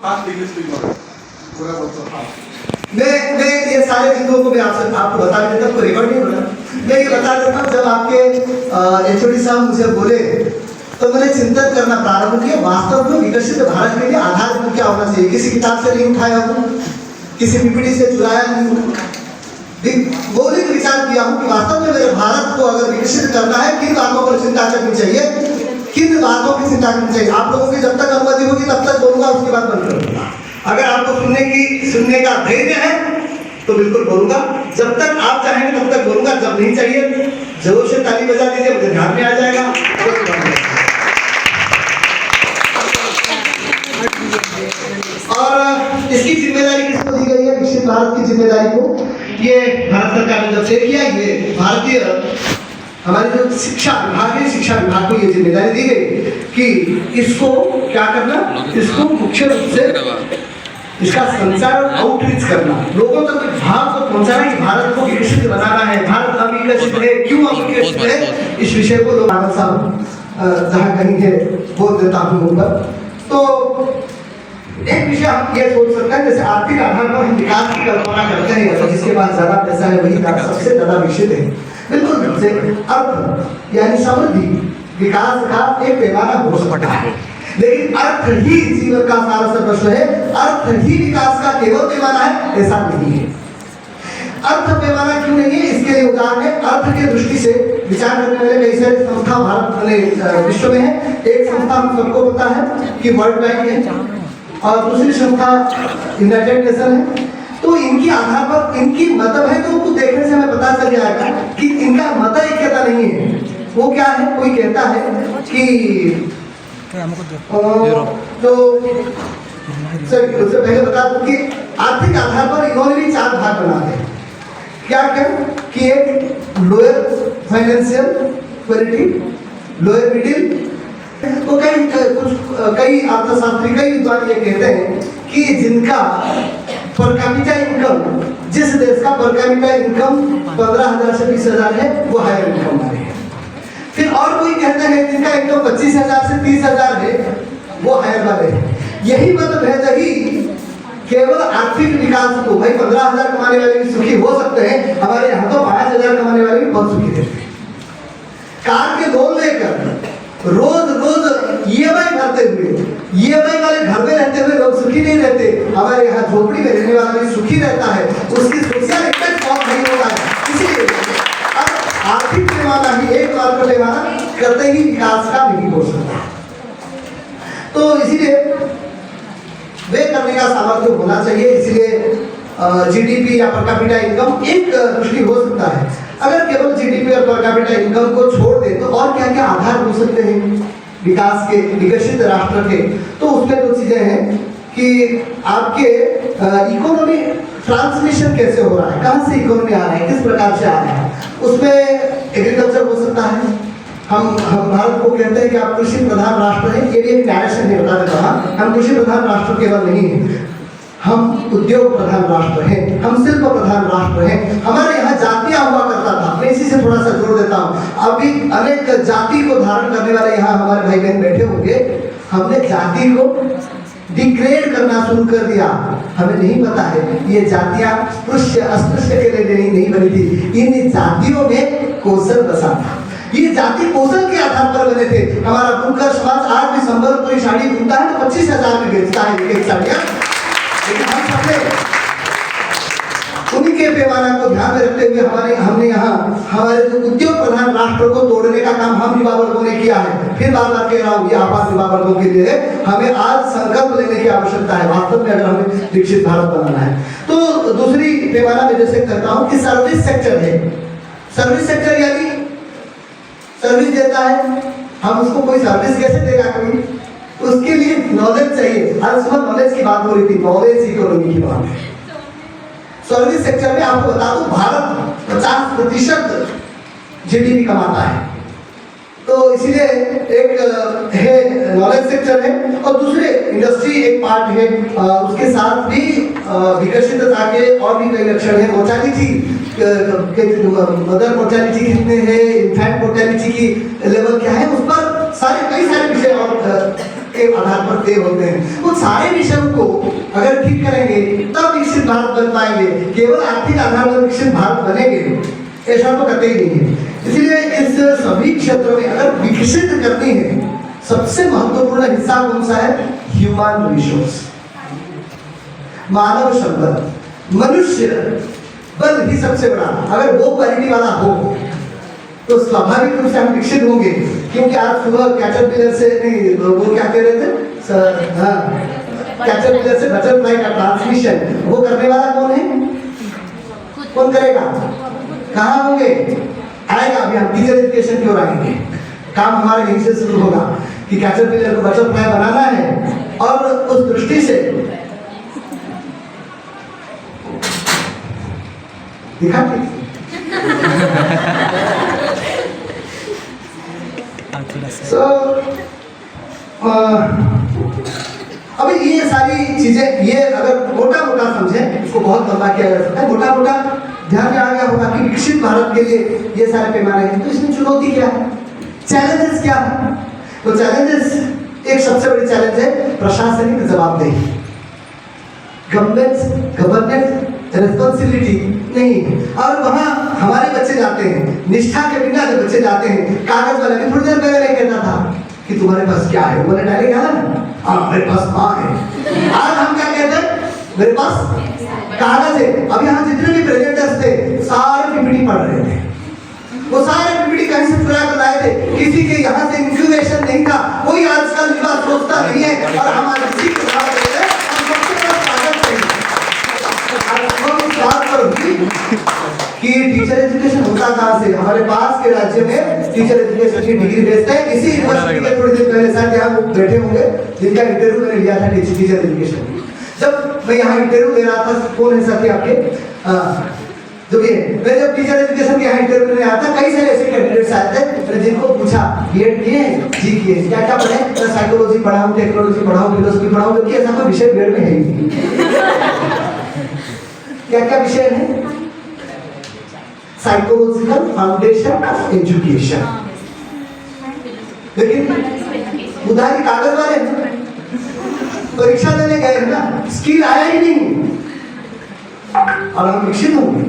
मैं ये सारे बिंदुओं को मैं आपको बता देता हूँ, रिकॉर्ड नहीं हो रहा। मैं ये बता देता हूँ, जब आपके HOD साहब मुझे बोले तो मैंने चिंतन करना प्रारंभ किया, वास्तव में विकसित भारत के लिए आधार बिंदु क्या होना चाहिए। किसी किताब से नहीं उठाया हूँ, किसी PPT से चुराया नहीं हूँ, मौलिक विचार किया हूँ कि वास्तव में मेरे भारत को अगर विकसित करना है किन बातों पर चिंता करनी चाहिए, किन बातों की चिंता करनी चाहिए। आप लोगों की जब तक अनुमति होगी तब तक बोलूंगा, उसके बाद बंद करूंगा। अगर आपको सुनने का धैर्य है तो बिल्कुल बोलूंगा, जब तक आप चाहेंगे तब तक बोलूंगा, जब नहीं चाहिए जोर से ताली बजा दीजिए, मुझे ध्यान में आ जाएगा। और इसकी जिम्मेदारी किसको दी गई है? विकसित भारत की जिम्मेदारी को ये भारत सरकार ने जब से किया, ये भारतीय हमारे जो शिक्षा विभाग है, शिक्षा विभाग को ये जिम्मेदारी दी गई कि इसको क्या करना, इसको मुख्य रूप से इसका संचार और आउटरीच करना, लोगों तक भाव को पहुंचाना कि भारत को विकसित बनाना है, भारत अविकसित है, क्यों अविकसित है, इस विषय को लोग आनंद साहब जहाँ कहीं है बोल देता हूँ ऊपर। तो एक विषय हम ये सोच सकते हैं, जैसे आर्थिक आधार पर हम विकास की कल्पना करते हैं, जिसके पास ज्यादा पैसा है वही सबसे ज्यादा विकसित है। बिल्कुल से अर्थ यानी समृद्धि विकास का एक पैमाना हो सकता है, लेकिन अर्थ ही जीवन का सारा सर्वस्व है, अर्थ ही विकास का केवल पैमाना है, ऐसा नहीं है। अर्थ पैमाना क्यों नहीं है, इसके लिए उदाहरण है, अर्थ के दृष्टि से विचार करने वाले कई सारे संस्था भारत विश्व में है। एक संस्था हम सबको पता है कि वर्ल्ड बैंक है, और दूसरी संस्था यूनाइटेड नेशन है। तो इनकी आधार पर इनकी मतलब है, तो उनको देखने से हमें पता चल जाएगा कि इनका मत ऐक्यता नहीं है। वो क्या है, कोई कहता है कि तो उससे पहले बता दूं कि आर्थिक आधार पर इन्होंने भी 4 भाग बना दिए। क्या क्या कि एक lower financial quality, lower middle, तो कई अर्थशास्त्री कई विद्वान ये कहते हैं कि जिनका पर कैपिटा इनकम, जिस देश का पर कैपिटा इनकम 15,000 से 20,000 है, वो हायर इनकम वाले हैं। फिर और कोई कहते हैं जिनका इनकम 25,000 से 30,000 है, वो हायर वाले हैं। यही मतभेद ही केवल आर्थिक विकास को, भाई 15,000 कमाने वाले भी सुखी हो सकते हैं, हमारे यहाँ तो 5,000 कमाने वाले भी बहुत सुखी रहते हैं। कार के लोन लेकर रोज EMI भरते हुए, EMI वाले घर में रहते हुए लोग सुखी नहीं रहते, हमारे यहाँ झोपड़ी में रहने वाला भी सुखी रहता है, उसकी सोशल इम्पैक्ट बहुत नहीं होता है। इसीलिए आर्थिक पैमाना ही एक बार का पैमाना करते ही विकास का नहीं हो सकता। तो इसीलिए वे करने का सामर्थ्य होना चाहिए। इसलिए GDP या पर कैपिटा इनकम एक दृष्टि हो सकता है। अगर केवल GDP और पर कैपिटा इनकम को छोड़ दे तो और क्या क्या आधार हो सकते हैं विकास के, विकसित राष्ट्र के? तो उसमें 2 चीजें हैं कि आपके इकोनॉमी ट्रांसमिशन कैसे हो रहा है, कहाँ से इकोनॉमी आ रहा है, किस प्रकार से आ रहा है। उसमें एग्रीकल्चर हो सकता है। हम भारत को कहते हैं कि आप कृषि प्रधान राष्ट्र हैं, ये भी एक नैरेशन है, बता देता हूँ। हम कृषि प्रधान राष्ट्र केवल नहीं है, हम उद्योग प्रधान राष्ट्र हैं, हम शिल्प प्रधान राष्ट्र हैं। हमारे यहाँ जातियां हुआ करता था, मैं इसी से थोड़ा सा जोड़ देता हूँ। अभी अनेक जाति को धारण करने वाले यहाँ हमारे भाई बहन बैठे होंगे। हमने जाति को डिग्रेड करना शुरू कर दिया। हमें नहीं पता है ये जातियां स्पृश्य अस्पृश्य के लिए नहीं बनी थी, इन जातियों में कौशल बसा था। ये जाति कौशल के आधार पर बने थे। हमारा बुनकर समाज आज भी संबलपुरी साड़ी बुनता है तो 25,000 में बेचता है एक साड़ियाँ, लेकिन हम सबने उन्हीं के पैमाना को ध्यान में रखते हुए हमने यहाँ हमारे जो उद्योग प्रधान राष्ट्र को तोड़ने का काम हम युवा वर्गों ने किया है। फिर बार बार कह रहा हूँ, ये आपात युवा वर्गों के लिए हमें आज संकल्प लेने की आवश्यकता है वास्तव में, अगर हमें विकसित भारत बनाना है। तो दूसरी पैमाना में जैसे कहता हूँ कि सर्विस सेक्टर है। सर्विस सेक्टर यानी सर्विस देता है, हम उसको कोई सर्विस कैसे देगा कोई, उसके लिए नॉलेज चाहिए। आज सुबह नॉलेज की बात हो रही थी, नॉलेज इकोनॉमी की बात है। सर्विस सेक्टर में आपको बता दूं भारत 50% GDP कमाता है। तो इसीलिए एक है नॉलेज सेक्टर है, और दूसरे इंडस्ट्री एक पार्ट है। उसके साथ भी विकसितता के और भी कई लक्षण है। मोर्टालिटी, मदर मोर्टालिटी कितने हैं, इन्फेंट मोर्टालिटी की लेवल क्या है, उस पर कई सारे विषय और के आधार पर तय होते हैं। उन सारे विषयों को करेंगे तब विकसित भारत बन पाएंगे। केवल आर्थिक आधार पर विकसित भारत बनेंगे ऐसा तो कतई नहीं है। इसलिए इस सभी क्षेत्रों में अगर विकसित करनी है, सबसे महत्वपूर्ण हिस्सा कौन सा है? ह्यूमन रिसोर्स, मानव संपदा, मनुष्य बल ही सबसे बड़ा। अगर वो क्वालिटी वाला हो तो स्वाभाविक रूप से हम विकसित होंगे। क्योंकि आज सुबह कैटरपिलर से नहीं, वो क्या कह रहे थे, हाँ, कैटरपिलर से बटरफ्लाई का ट्रांसमिशन वो करने वाला कौन है? कौन करेगा? कहाँ होंगे? आएगा। अभी हम टीचर एजुकेशन की ओर आएंगे। काम हमारा यहीं से शुरू होगा कि कैटरपिलर को बटरफ्लाई बनाना है। और उस दृष्टि से दिखा अभी ये सारी चीजें, ये अगर मोटा मोटा समझें, इसको बहुत लंबा किया जा सकता है। मोटा मोटा ध्यान में आ गया होगा कि विकसित भारत के लिए ये सारे पैमाने हैं। तो इसमें चुनौती क्या है, चैलेंजेस क्या है? तो चैलेंजेस, एक सबसे बड़ी चैलेंज है प्रशासनिक जवाबदेही, गवर्नेंस रिस्पॉन्सिबिलिटी नहीं। और वहाँ हमारे बच्चे जाते हैं, निष्ठा के बिना जब बच्चे जाते हैं, कागज वाला भी थोड़ी देर पहले नहीं कहता था कि तुम्हारे पास क्या है, बोले डायरेक्ट क्या ना, हाँ मेरे पास माँ है। आज हम क्या कहते हैं? मेरे पास कागज है। अब यहाँ जितने भी प्रेजेंटर्स थे सारे पीपीटी पढ़ रहे थे। वो सारे पीपीटी कहीं से चुरा कर लाए थे। किसी के यहाँ से इंक्यूबेशन नहीं था। कोई आजकल युवा सोचता नहीं है और हमारे किसी के साथ रहते हैं, हम सबके पास कागज नहीं। बात पर कि टीचर एजुकेशन होता कहाँ से? हमारे पास के राज्य में टीचर एजुकेशन की डिग्री बेचते हैं। इसी यूनिवर्सिटी के थोड़ी देर पहले साथ यहाँ बैठे होंगे जिनका इंटरव्यू मैंने लिया था टीचर एजुकेशन। जब मैं यहाँ इंटरव्यू ले रहा था, कौन है साथी आपके जो भी है, मैं जब टीचर एजुकेशन के यहाँ इंटरव्यू लेने आया था, कई सारे ऐसे कैंडिडेट्स आए थे। मैंने जिनको पूछा बीएड किए, जी किए, क्या क्या पढ़े? मैं साइकोलॉजी पढ़ाऊँ, टेक्नोलॉजी पढ़ाऊँ, फिलोसफी पढ़ाऊँ, जबकि ऐसा कोई विषय बीएड में है ही नहीं। क्या क्या विषय है? Psychological foundation of education. लेकिन उधारी कागज वाले परीक्षा देने गए हैं ना, स्किल आया ही नहीं और हम विकसित होंगे।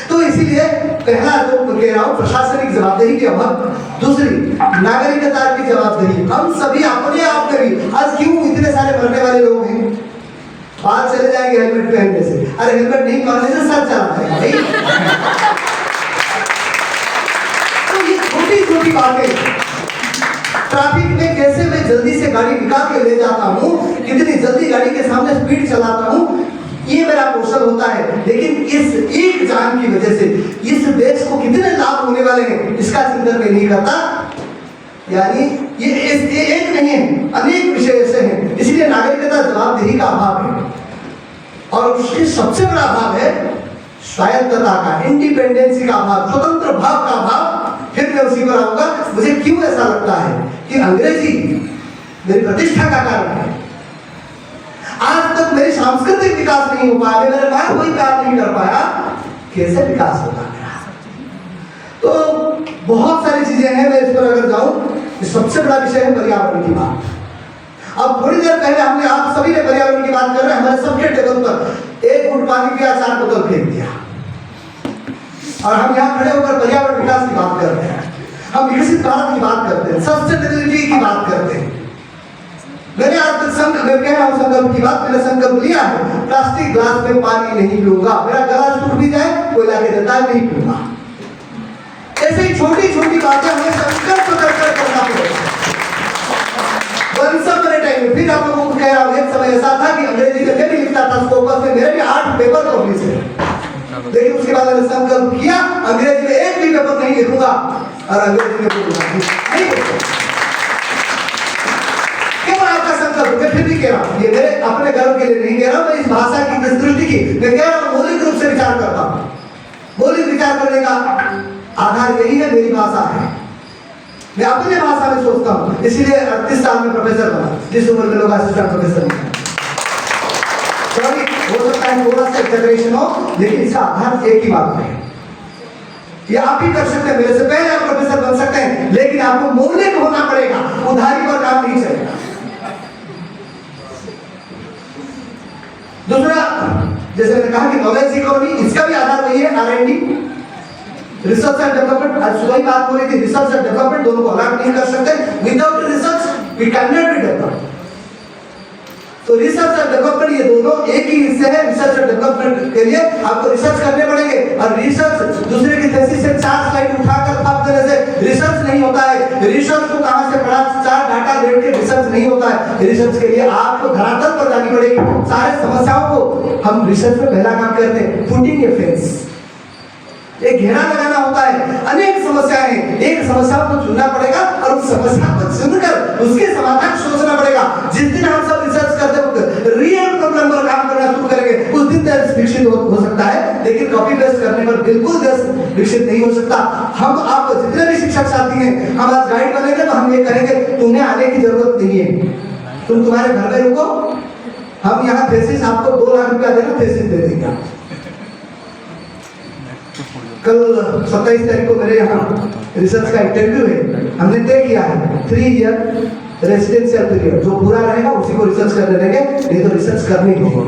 तो इसीलिए पहला जो कह रहा हूं, प्रशासनिक जवाबदेही के अभाव। दूसरी, नागरिकता की जवाबदेही। हम सभी अपने आप करें। आज क्यों इतने सारे मरने वाले लोग हैं? बात चले जाएंगे हेलमेट पहनने से। अरे हेलमेट नहीं पहनने से सर चलाता है भाई। तो ये छोटी छोटी बातें, ट्रैफिक में कैसे मैं जल्दी से गाड़ी निकाल के ले जाता हूँ, कितनी जल्दी गाड़ी के सामने स्पीड चलाता हूँ, ये मेरा कौशल होता है। लेकिन इस एक जान की वजह से इस देश को कितने लाभ होने वाले हैं, इसका चिंतन मैं नहीं करता। यानी ये एक नहीं है, अनेक विषय ऐसे हैं। इसलिए नागरिकता जवाबदेही का अभाव है। और उसकी सबसे बड़ा अभाव है स्वायत्तता का, इंडिपेंडेंसी का अभाव, स्वतंत्र भाव का अभाव। फिर मैं उसी पर आऊंगा। मुझे क्यों ऐसा लगता है कि अंग्रेजी मेरी प्रतिष्ठा का कारण है। आज तक मेरी सांस्कृतिक विकास नहीं हो पाया, मेरे माँ कोई प्यार नहीं कर पाया, कैसे विकास होगा मेरा? तो बहुत सारी चीजें हैं, मैं इस पर अगर जाऊं, सबसे बड़ा विषय है पर्यावरण की बात। अब थोड़ी देर पहले हमने, आप सभी ने पर्यावरण की बात कर रहे हैं, हमारे सबके टेबल पर एक घूंट पानी पिया, 4 बोतल फेंक दिया, और हम यहाँ खड़े होकर पर्यावरण विकास की बात करते हैं, हम विकसित भारत की बात करते हैं, सस्टेनेबिलिटी की बात करते हैं। मैंने आज तक मैं कह रहा हूँ संकल्प की बात, मैंने संकल्प लिया है, प्लास्टिक ग्लास में पानी नहीं पीऊंगा, मेरा गला सूख भी जाए कोई लाके देता है, नहीं पीऊंगा। ऐसे छोटी छोटी बातें हमें संकल्प कर करना पड़ेगा। वंस अपॉन अ टाइम, फिर आप लोगों को कह रहा हूँ, एक समय ऐसा था कि अंग्रेजी में मैं भी लिखता था स्कोपस में, मेरे भी 8 पेपर पब्लिश है। लेकिन उसके बाद मैंने संकल्प किया, अंग्रेजी में एक भी पेपर नहीं लिखूंगा, और अंग्रेजी में नहीं लिखूंगा। मैं फिर भी कह रहा हूँ, ये मेरे अपने गर्व के लिए नहीं कह रहा हूँ, मैं इस भाषा की दृष्टि की मैं कह रहा हूँ, मौलिक रूप से विचार करता हूँ। मौलिक विचार करने का आधार यही है, मेरी भाषा है, मैं अपने भाषा में सोचता हूँ। इसीलिए 38 साल में प्रोफेसर बना, जिस उम्र में लोग असिस्टेंट प्रोफेसर बना। हो सकता है थोड़ा सा एक्सैजरेशन हो, लेकिन इसका आधार एक ही बात है। ये आप ही कर सकते हैं, मेरे से पहले आप प्रोफेसर बन सकते हैं, लेकिन आपको मौलिक होना पड़ेगा, उधारी पर काम नहीं चलेगा। दूसरा जैसे मैंने कहा कि नॉलेज इकोनॉमी, इसका भी आधार वही है, R&D, रिसर्च एंड डेवलपमेंट। आज सुबह ही बात हो रही थी, रिसर्च एंड डेवलपमेंट दोनों को अलग नहीं कर सकते। Without research we can not be developed. तो रिसर्च और डेवलपमेंट ये दोनों एक ही हिस्से है। रिसर्च और डेवलपमेंट के लिए आपको रिसर्च करने पड़ेंगे, और रिसर्च दूसरे की थीसिस से 4 स्लाइड उठाकर फाप देने से रिसर्च नहीं होता है। रिसर्च को कहां से पढ़ा, 4 डाटा देख के रिसर्च नहीं होता है। रिसर्च के लिए आपको धरातल पर जानी पड़ेगी। सारे समस्याओं को हम रिसर्च में पहला काम करते हैं, पुटिंग ए फेंस, एक घेरा लगाना होता है। अनेक समस्याएं हैं, एक समस्या को चुनना पड़ेगा और उस समस्या को चुनकर उसके समाधान सोचना पड़ेगा। जिस दिन हम सब रिसर्च करते वक्त रियल प्रॉब्लम पर काम करना शुरू करेंगे, उस दिन देश विकसित हो सकता है, लेकिन कॉपी पेस्ट करने पर बिल्कुल देश विकसित नहीं हो सकता। हम आप जितने भी शिक्षक साथी हैं, हम आज गाइड बनेंगे तो हम ये कहेंगे तुम्हें आने की जरूरत नहीं है, तुम तुम्हारे घर में रुको, हम यहाँ थीसिस आपको 2 लाख रुपया देना, थीसिस दे देंगे। कल 27 तारीख को मेरे यहाँ रिसर्च का इंटरव्यू है। हमने तय किया है 3 ईयर रेसिडेंशियल पीरियड, जो पूरा रहेगा उसी को रिसर्च करने देंगे, नहीं तो रिसर्च करनी होगी।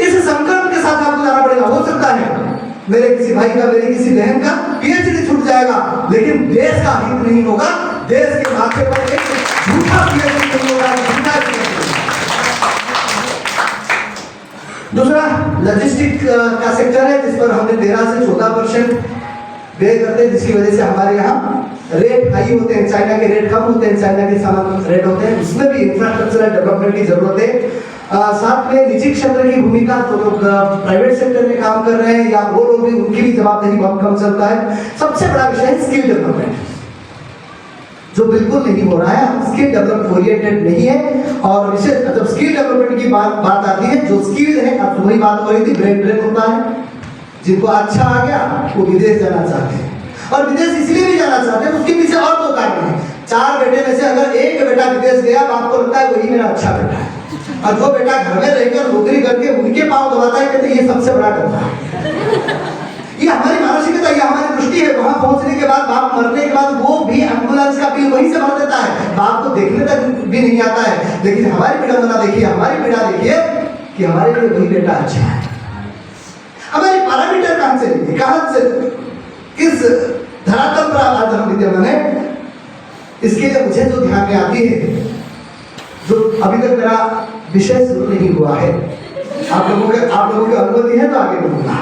इस संकल्प के साथ आपको जाना पड़ेगा। हो सकता है मेरे किसी भाई का, मेरी किसी बहन का PhD छूट जाएगा, लेकिन देश का हित नहीं होगा। देश के माथे पर एक झूठा PhD नहीं होगा, झूठा PhD। दूसरा लॉजिस्टिक का सेक्टर है, जिस पर हमने 13 से 14% पे करते हैं, जिसकी वजह से हमारे यहाँ रेट हाई होते हैं। चाइना के रेट कम होते हैं, चाइना के सामान रेट होते हैं, उसमें भी इंफ्रास्ट्रक्चरल डेवलपमेंट की जरूरत है। साथ में निजी क्षेत्र की भूमिका, जो लोग प्राइवेट सेक्टर में काम कर रहे हैं या वो लोग भी, उनकी भी जवाबदेही बहुत कम चलता है। सबसे बड़ा विषय है स्किल डेवलपमेंट, जो बिल्कुल नहीं हो रहा है। स्किल डेवलपमेंट ओरिएंटेड नहीं है। और विशेष जब स्किल डेवलपमेंट की बात आती है, जो स्किल है, अब वही बात हो रही थी, ब्रेन ड्रेन होता है। जिनको अच्छा आ गया वो विदेश जाना चाहते हैं, और विदेश इसलिए भी जाना चाहते हैं, उसके पीछे और 2 कारण हैं। 4 बेटे में से अगर एक बेटा विदेश गया, तो आपको लगता है वही मेरा अच्छा बेटा है, और जो बेटा घर में रहकर नौकरी करके उनके पांव दबाता है, कहते ये सबसे बड़ा गद्दार है। ये हमारी मानसिकता, ये हमारी दृष्टि है। वहां पहुंचने के बाद, बाप मरने के बाद, वो भी एम्बुलेंस का बिल वहीं से भर देता है, बाप को देखने तक भी नहीं आता है। लेकिन हमारी विडंबना देखिए, हमारी पीड़ा देखिए कि हमारे लिए वही बेटा अच्छा है। हमारे पैरामीटर कहां से, कहां से, किस धरातल पर आज हम विद्यमान है? इसके लिए मुझे जो ध्यान में आती है, जो अभी तक मेरा विषय शुरू नहीं हुआ है, आप लोगों की अनुमति है तो आगे बढ़ूंगा।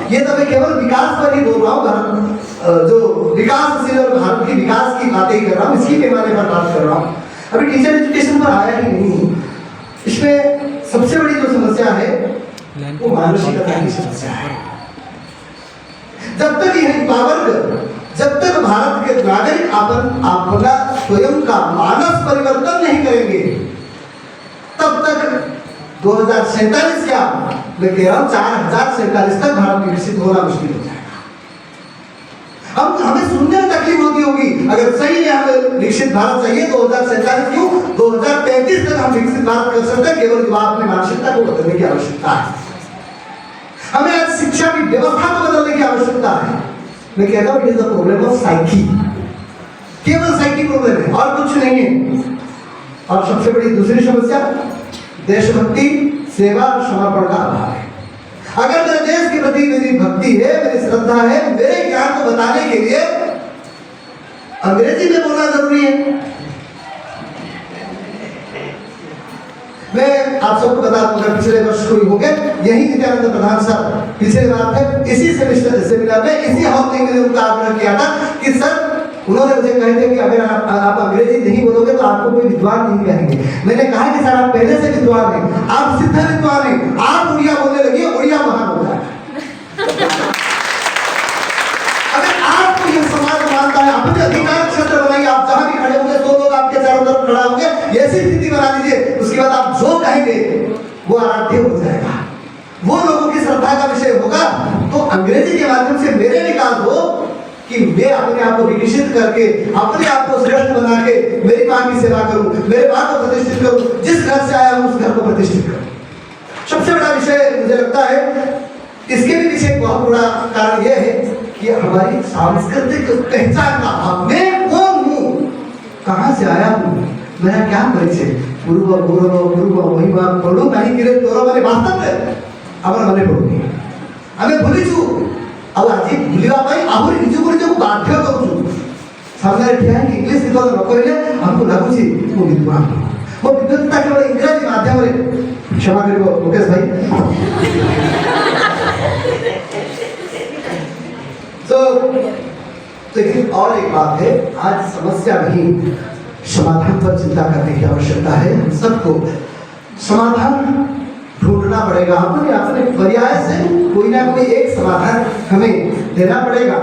ये तो मैं केवल विकास पर ही बोल रहा हूँ, जो विकासशील और भारत की विकास की बातें ही कर रहा हूँ, इसकी पैमाने पर बात कर रहा हूँ। अभी टीचर एजुकेशन पर आया ही नहीं हूँ। इसमें सबसे बड़ी जो समस्या है वो मानसिकता की समस्या है। जब तक यह पावर्ग, जब तक भारत के नागरिक अपना स्वयं का मानस परिवर्तन नहीं करेंगे, तब तक 2047 क्या, मैं कह रहा हूं 4047 तक भारत विकसित होना मुश्किल हो जाएगा। हमें सुनने में तकलीफ होती होगी, अगर सही में हमें विकसित भारत चाहिए 2047 क्यों, 2035 तक हम विकसित भारत कर सकते हैं। केवल युवा अपनी मानसिकता को बदलने की आवश्यकता है। हमें आज शिक्षा की व्यवस्था को बदलने की आवश्यकता है। मैं कहता हूं it is the problem of psyche, केवल साइकी प्रॉब्लम है और कुछ नहीं है। और सबसे बड़ी दूसरी समस्या देशभक्ति, सेवा और समर्पण का अभाव है। अगर मेरे देश के प्रति मेरी भक्ति है, मेरी श्रद्धा है, मेरे ज्ञान को बताने के लिए अंग्रेजी में बोलना जरूरी है। मैं आप सबको बता दूंगा, पिछले वर्ष कोई हो गए, यही नित्यानंद प्रधान सर पिछले बार थे, इसी सेमिनार में, इसी हॉल में मैंने उनका आग्रह किया था कि सर, उन्होंने मुझे कहे थे कि अगर आप अंग्रेजी नहीं बोलोगे तो आपको कोई विद्वान नहीं कहेंगे। मैंने कहा कि सर आप पहले से विद्वान हैं, आप सिद्ध विद्वान हैं, आप उड़िया बोलने लगिए, उड़िया महान हो जाएगा। अगर आपको यह समाज मानता है, अपने अधिकार क्षेत्र बनाइए, आप जहां भी खड़े होंगे 2 लोग आपके चारों तरफ खड़ा होंगे, ऐसी स्थिति बना लीजिए, उसके बाद आप जो कहेंगे वो आराध्य हो जाएगा, वो लोगों की श्रद्धा का विषय होगा। तो अंग्रेजी के माध्यम से मेरे विकास हो कि मैं अपने आप को विकसित करके, अपने आप को श्रेष्ठ बना के मेरी मां की सेवा करूं, मेरे मां को प्रतिष्ठित करूं, जिस घर से आया हूं उस घर को प्रतिष्ठित करूं। सबसे बड़ा विषय मुझे लगता है, इसके भी पीछे बहुत बड़ा कारण यह है कि हमारी सांस्कृतिक पहचान का अभाव। मैं कौन हूं, कहां से आया हूं, मेरा क्या परिचय, गुरु महिमा पढ़ू नहीं धीरे तोर मैंने वास्तव में आमर मने पड़ुनी आमे भूलिछु ଆଉ ଆଜି ଭୁଲିବା ପାଇଁ ଆହୁରି ନିଜକୁ ନିଜକୁ ବାଧ୍ୟ କରୁଛୁ ସାମ୍ନାରେ ଠିଆ ହେଇକି ଇଂଲିଶ ବିପଦ ନ କହିଲେ ଆମକୁ ଲାଗୁଛି ମୁଁ ବିଦ୍ୱାନ ମୋ ବିଦ୍ୱତ୍ତା କେବଳ ଇଂରାଜୀ ମାଧ୍ୟମରେ क्षमा करिए मुकेश भाई तो लेकिन और एक बात है आज समस्या नहीं समाधान पर चिंता करने की आवश्यकता है हम सबको समाधान ढूंढना पड़ेगा अपने अपने पर्याय से कोई ना कोई एक समाधान हमें देना पड़ेगा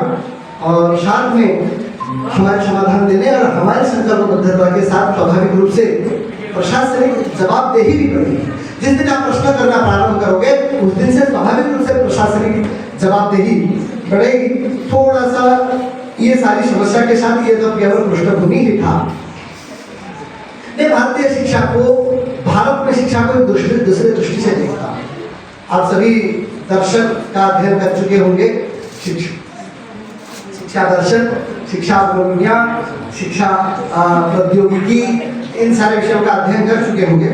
और साथ में हमारे समाधान देने और हमारे संकल्पबद्धता के साथ स्वाभाविक रूप से प्रशासनिक जवाबदेही भी पड़ेगी जिस दिन आप प्रश्न करना प्रारंभ करोगे उस दिन से स्वाभाविक रूप से प्रशासनिक जवाबदेही बढ़ेगी थोड़ा सा ये सारी समस्या के साथ ये तो केवल पृष्ठभूमि ही था मैं भारतीय शिक्षा को भारत में शिक्षा को दूसरे दृष्टि से देखता आप सभी दर्शन का अध्ययन कर चुके होंगे शिक्षा दर्शन शिक्षा विज्ञान शिक्षा प्रौद्योगिकी इन सारे विषयों का अध्ययन कर चुके होंगे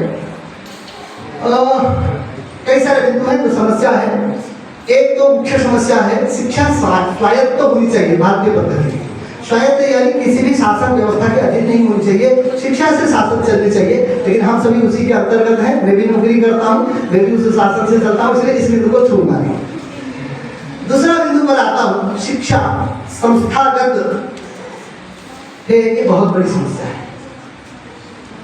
कई सारे बिंदु हैं जो समस्या है एक तो मुख्य समस्या है शिक्षा स्वायत्त तो होनी चाहिए भारतीय पद्धति स्वायत्त यानी किसी भी शासन व्यवस्था के अधीन नहीं होनी चाहिए शिक्षा से शासन चलनी चाहिए लेकिन हम सभी उसी के अंतर्गत हैं मैं भी नौकरी करता हूँ मैं भी उस शासन से चलता हूँ इसलिए इस बिंदु को छूंगा नहीं दूसरा बिंदु पर आता हूँ शिक्षा संस्थागत है ये बहुत बड़ी समस्या है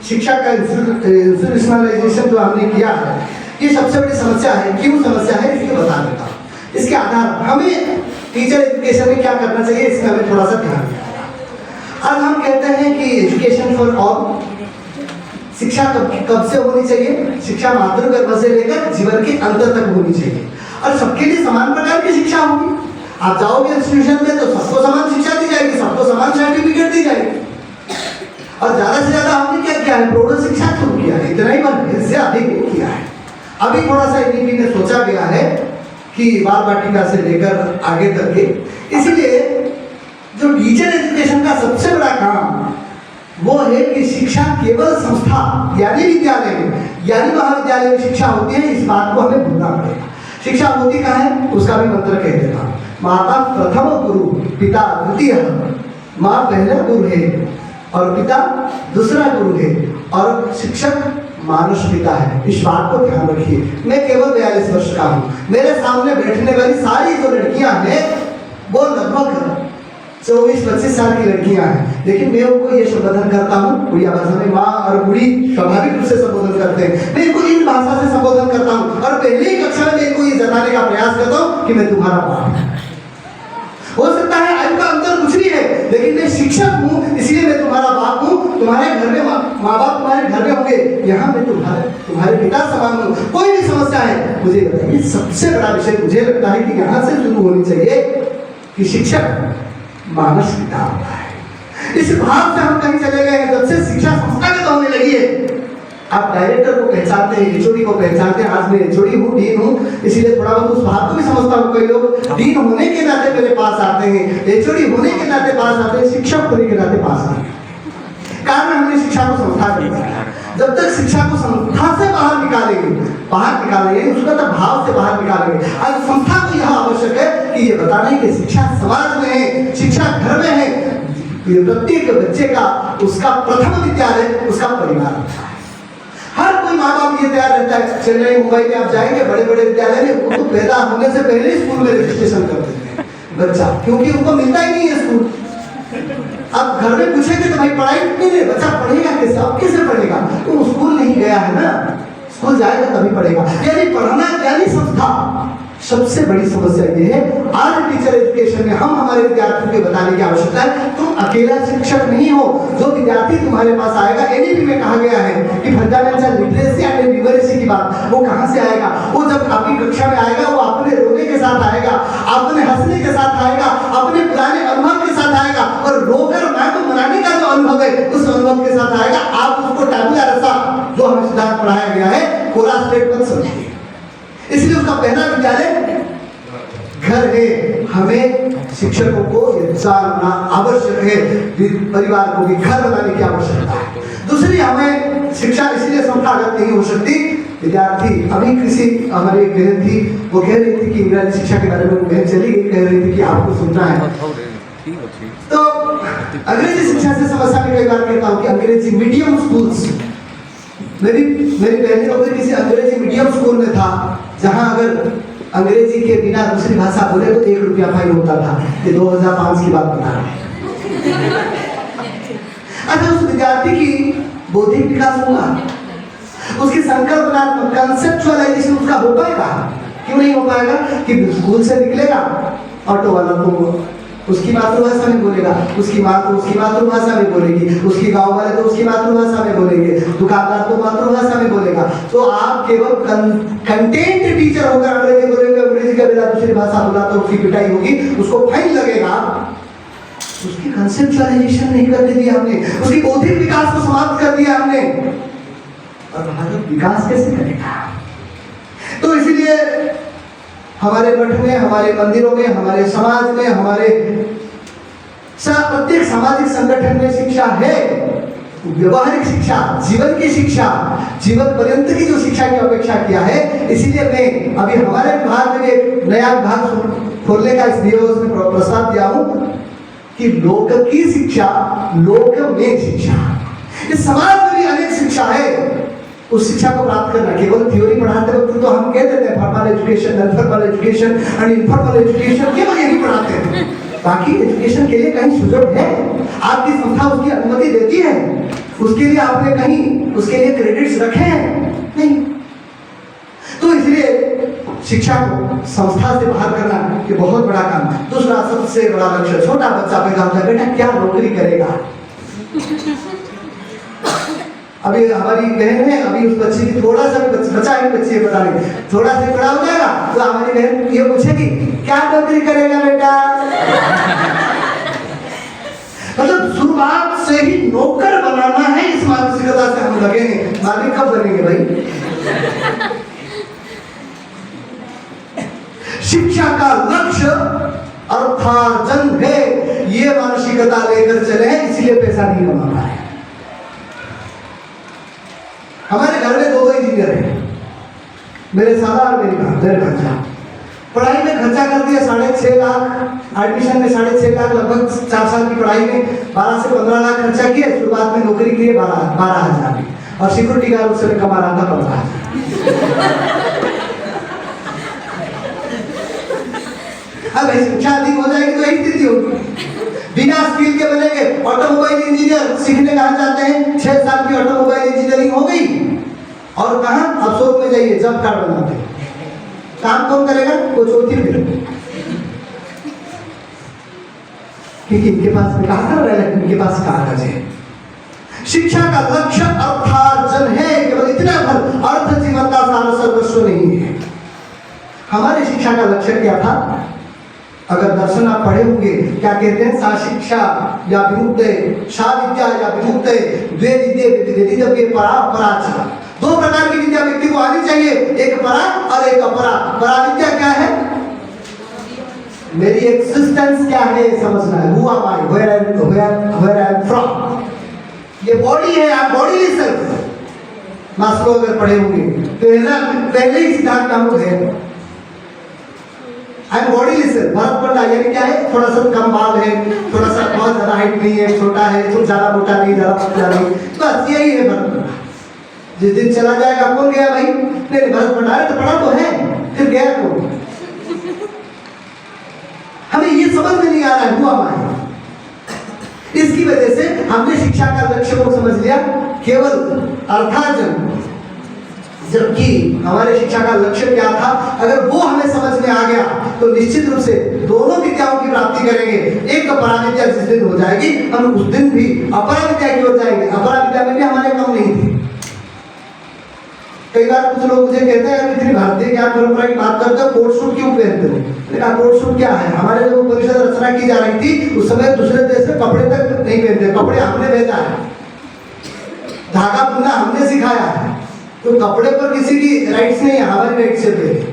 शिक्षा का इंस्टीट्यूशनलाइजेशन जो हमने किया है ये सबसे बड़ी समस्या है क्यों समस्या है इसको बता देता हूँ इसके आधार हमें टीचर एजुकेशन में क्या करना चाहिए इसमें हमें थोड़ा सा ध्यान देना आज हम कहते हैं कि एजुकेशन फॉर ऑल शिक्षा कब से होनी चाहिए शिक्षा मातृगर्भ से लेकर जीवन के अंत तक होनी चाहिए और सबके लिए समान प्रकार की शिक्षा होगी आप जाओगे इंस्टीट्यूशन में तो सबको समान शिक्षा दी जाएगी सबको समान सर्टिफिकेट दी जाएगी और ज्यादा से ज्यादा हमने क्या किया है प्रौढ़ शिक्षा शुरू किया है इतना ही बात इससे अधिक नहीं किया है अभी थोड़ा सा एनईपी में सोचा गया है कि बाल बाटिका से लेकर आगे तक के इसलिए जो टीचर एजुकेशन का सबसे बड़ा काम वो है कि शिक्षा केवल संस्था यानी विद्यालय में यानी महाविद्यालय में शिक्षा होती है इस बात को हमें भूलना पड़ेगा शिक्षा होती कहाँ है उसका भी मंत्र कह देता माता प्रथम गुरु पिता द्वितीय माँ पहला गुरु है और पिता दूसरा गुरु है और शिक्षक मानुष पिता है इस बात को ध्यान रखिए मैं केवल 42 वर्ष का हूँ मेरे सामने बैठने वाली सारी जो लड़कियां हैं वो लगभग 24-25 साल की लड़कियां हैं लेकिन मैं उनको ये संबोधन करता हूँ गुड़िया भाषा में माँ और गुड़ी स्वाभाविक रूप से संबोधन करते हैं मैं इनको इन भाषा से संबोधन करता हूँ और पहले ही कक्षा में इनको ये जताने का प्रयास करता हूँ कि मैं तुम्हारा बाप हो सकता है आयु का अंतर कुछ नहीं है लेकिन मैं शिक्षक हूँ इसलिए मैं तुम्हारा बाप हूँ तुम्हारे घर में माँ बाप तुम्हारे घर में होंगे यहाँ मैं तुम्हारे पिता समान हूँ कोई भी समस्या है मुझे बताइए सबसे बड़ा विषय मुझे लगता है कि यहाँ से शुरू होनी चाहिए कि शिक्षक मानस पिता होता है इस भाव से हम कहीं चले गए हैं जब से शिक्षा संस्थागत होने लगी है आप डायरेक्टर को पहचानते हैं एचओडी को पहचानते हैं आज मैं एचओडी हूँ डीन हूँ इसलिए थोड़ा बहुत उस भाव को भी समझता हूँ कई लोग डीन होने के नाते मेरे पास आते हैं एचओडी होने के नाते पास आते हैं शिक्षक होने के नाते पास आते हैं कारण हमने शिक्षा को संस्था किया जब तक शिक्षा को संस्था से बाहर निकालेंगे उसका तब भाव से बाहर निकालेंगे आज संस्था को यह आवश्यक है कि ये बताना है कि शिक्षा समाज में है शिक्षा घर में है प्रत्येक बच्चे का उसका प्रथम विद्यालय उसका परिवार होता है हर कोई माँ बाप ये तैयार रहता है चेन्नई मुंबई में आप जाएंगे बड़े बड़े विद्यालय में उनको पैदा होने से पहले स्कूल में रजिस्ट्रेशन कर देते हैं बच्चा क्योंकि उनको मिलता ही नहीं है स्कूल अब घर में पूछेंगे तो भाई पढ़ाई नहीं है बच्चा पढ़ेगा कैसे अब कैसे पढ़ेगा तो स्कूल नहीं गया है ना स्कूल जाएगा तभी पढ़ेगा यानी पढ़ना यानी संस्था सबसे बड़ी समस्या ये है आज टीचर एजुकेशन में हम हमारे विद्यार्थियों को बताने की आवश्यकता है तुम अकेला शिक्षक नहीं हो जो विद्यार्थी तुम्हारे पास आएगा एनईपी में कहा गया है कि फंडामेंटल लिटरेसी एंड न्यूमरेसी की बात वो कहाँ से आएगा वो जब आपकी कक्षा में आएगा वो अपने रोने के साथ आएगा अपने हंसने के साथ आएगा अपने पुराने अनुभव के साथ आएगा और रोकर माँ को मनाने का जो अनुभव है उस अनुभव के साथ आएगा आप उसको टैबुला रसा जो हमें सिद्धांत पढ़ाया गया है कोरा स्टेट मत समझिए इसलिए उसका पहला विद्यालय घर है हमें शिक्षकों को ये जानना आवश्यक है परिवार को भी घर बनाने की आवश्यकता है दूसरी हमें शिक्षा इसलिए संस्थागत नहीं हो सकती विद्यार्थी, अभी किसी हमारी एक बहन थी, वो कह रही थी कि इंग्रजी शिक्षा के बारे में वो बहन चली गई, कह रही थी कि आपको सुनना है। तो अंग्रेजी शिक्षा से समस्या में कई बार कहता हूँ कि अंग्रेजी मीडियम स्कूल्स, मेरी पहली नौकरी किसी अंग्रेजी मीडियम स्कूल में था, जहाँ अगर अंग्रेजी के बिना दूसरी भाषा बोले तो 1 रुपया फाइन होता था। ये 2005 की बात बता रहे हैं। अच्छा, उस विद्यार्थी की बौद्धिक विकास हुआ, उसकी संकल्पना कंसेप्चुअलाइजेशन उसका हो पाएगा? क्यों नहीं हो पाएगा? कि स्कूल से निकलेगा, ऑटो वाला तो उसकी मातृभाषा में बोलेगा, उसकी माँ तो उसकी मातृभाषा में बोलेगी, उसकी गांव वाले तो उसकी मातृभाषा में बोलेंगे, दुकानदार तो मातृभाषा में बोलेगा। तो आप केवल कंटेंट टीचर होकर अंग्रेजी बोलेंगे, अंग्रेजी का बिना दूसरी भाषा बोला तो उसकी पिटाई होगी, उसको फाइन लगेगा। उसकी कंसेप्चुअलाइजेशन नहीं करने दिया हमने, उसकी बौद्धिक विकास को समाप्त कर दिया हमने। और भारत विकास कैसे करेगा? तो इसीलिए हमारे मठ में, हमारे मंदिरों में, हमारे समाज में, हमारे प्रत्येक सामाजिक संगठन में शिक्षा है, व्यवहारिक शिक्षा, जीवन की शिक्षा, जीवन पर्यंत की जो शिक्षा की अपेक्षा किया है। इसीलिए मैं अभी हमारे विभाग में एक नया विभाग खोलने का इसलिए उसमें प्रस्ताव दिया हूँ कि लोक की शिक्षा, लोक में शिक्षा। इस समाज में भी अनेक शिक्षा है, उस शिक्षा को प्राप्त करना। केवल थ्योरी पढ़ाते वक्त तो हम कह देते हैं formal education, non formal education and informal education, केवल यही पढ़ाते हैं। बाकी एजुकेशन के लिए कहीं सुझाव है? आपकी संस्था उसकी अनुमति देती है? उसके लिए आपने कहीं उसके लिए क्रेडिट्स रखे हैं? नहीं। तो इसलिए शिक्षा को संस्था से बाहर करना ये बहुत बड़ा काम है। दूसरा सबसे बड़ा लक्ष्य, छोटा बच्चा पैदा होता है, बेटा क्या नौकरी करेगा? अभी हमारी बहन है, अभी उस बच्चे की थोड़ा सा बच्चा है, बच्चे बता रहे, थोड़ा सा बड़ा हो जाएगा तो हमारी बहन ये पूछेगी क्या नौकरी करेगा बेटा? मतलब शुरुआत से ही नौकर बनाना है, इस मानसिकता से हम लगेंगे, मालिक कब बनेंगे भाई? शिक्षा का लक्ष्य अर्थार्जन है, ये मानसिकता लेकर चले हैं, इसलिए पैसा नहीं कमाना है। हमारे घर में 2 इंजीनियर हैं, मेरे साला और मेरे खर्चा, पढ़ाई में खर्चा कर दिया 6.5 लाख, एडमिशन में 6.5 लाख, लगभग 4 साल की पढ़ाई में 12 से 15 लाख खर्चा किए। शुरुआत में नौकरी की 12,000 की, और सिक्योरिटी गार्ड उस समय कमा रहा था 15,000। अब शिक्षा अधिक हो जाएगी तो यही स्थिति होगी। बिना स्किल के बनेंगे ऑटोमोबाइल इंजीनियर, सीखने कहाँ जाते हैं? 6 साल की ऑटोमोबाइल इंजीनियरिंग हो गई, और कहाँ अफसोस में जाइए जॉब कार्ड बनाते। काम कौन करेगा? वो चौथी फिर, क्योंकि इनके पास में कहा था, इनके पास कागज है। शिक्षा का लक्ष्य अर्थार्जन है, केवल इतना भर, अर्थ जीवन का सारा सर्वस्व नहीं है। हमारे शिक्षा का लक्ष्य क्या था? अगर दर्शन आप पढ़े होंगे, क्या कहते हैं? सा शिक्षा या विमुक्ते, सा विद्या या विमुक्ते, द्वे विद्ये वेदितव्ये परा अपराच। 2 प्रकार की विद्या व्यक्ति को आनी चाहिए, एक परा और एक अपरा। परा विद्या क्या है? मेरी एक्सिस्टेंस क्या है समझना है, who am I, where I am from। ये बॉडी है, आप बॉडी सेल्फ। मास्लो अगर पढ़े होंगे, पहले ही सिद्धांत का मुझे बॉडी लिसन, भरत पंडा यानी क्या है? थोड़ा सा कम बाल है, थोड़ा सा बहुत ज्यादा हाइट नहीं है, छोटा है, कुछ ज्यादा मोटा नहीं, ज्यादा पतला नहीं, बस यही है भरत पंडा। जिस दिन चला जाएगा कौन गया भाई? नहीं, भरत पंडा है तो पढ़ा तो है, फिर गया कौन? हमें ये समझ में नहीं आ रहा है हुआ हमारे। इसकी वजह से हमने शिक्षा का लक्ष्य को समझ लिया केवल अर्थार्जन, जबकि हमारे शिक्षा का लक्ष्य क्या था? अगर वो हमें समझ में आ गया तो निश्चित रूप से दोनों विद्याओं की प्राप्ति करेंगे। एक अपरा विद्या जिस दिन हो जाएगी, हम उस दिन भी अपरा विद्या की ओर जाएंगे। अपरा विद्या में भी हमारे कम नहीं थी। कई बार कुछ लोग मुझे कहते हैं, इतनी भारतीय ज्ञान परंपरा की बात करते हो, कोट सूट क्यों पहनते हो? मैंने कहा कोट सूट क्या है? हमारे जब परिषद रचना की जा रही थी उस समय दूसरे देश में कपड़े तक नहीं पहनते, कपड़े हमने भेजा है, धागा बुनना हमने सिखाया है, तो कपड़े पर किसी की राइट्स नहीं है, हमारी राइट से पहले।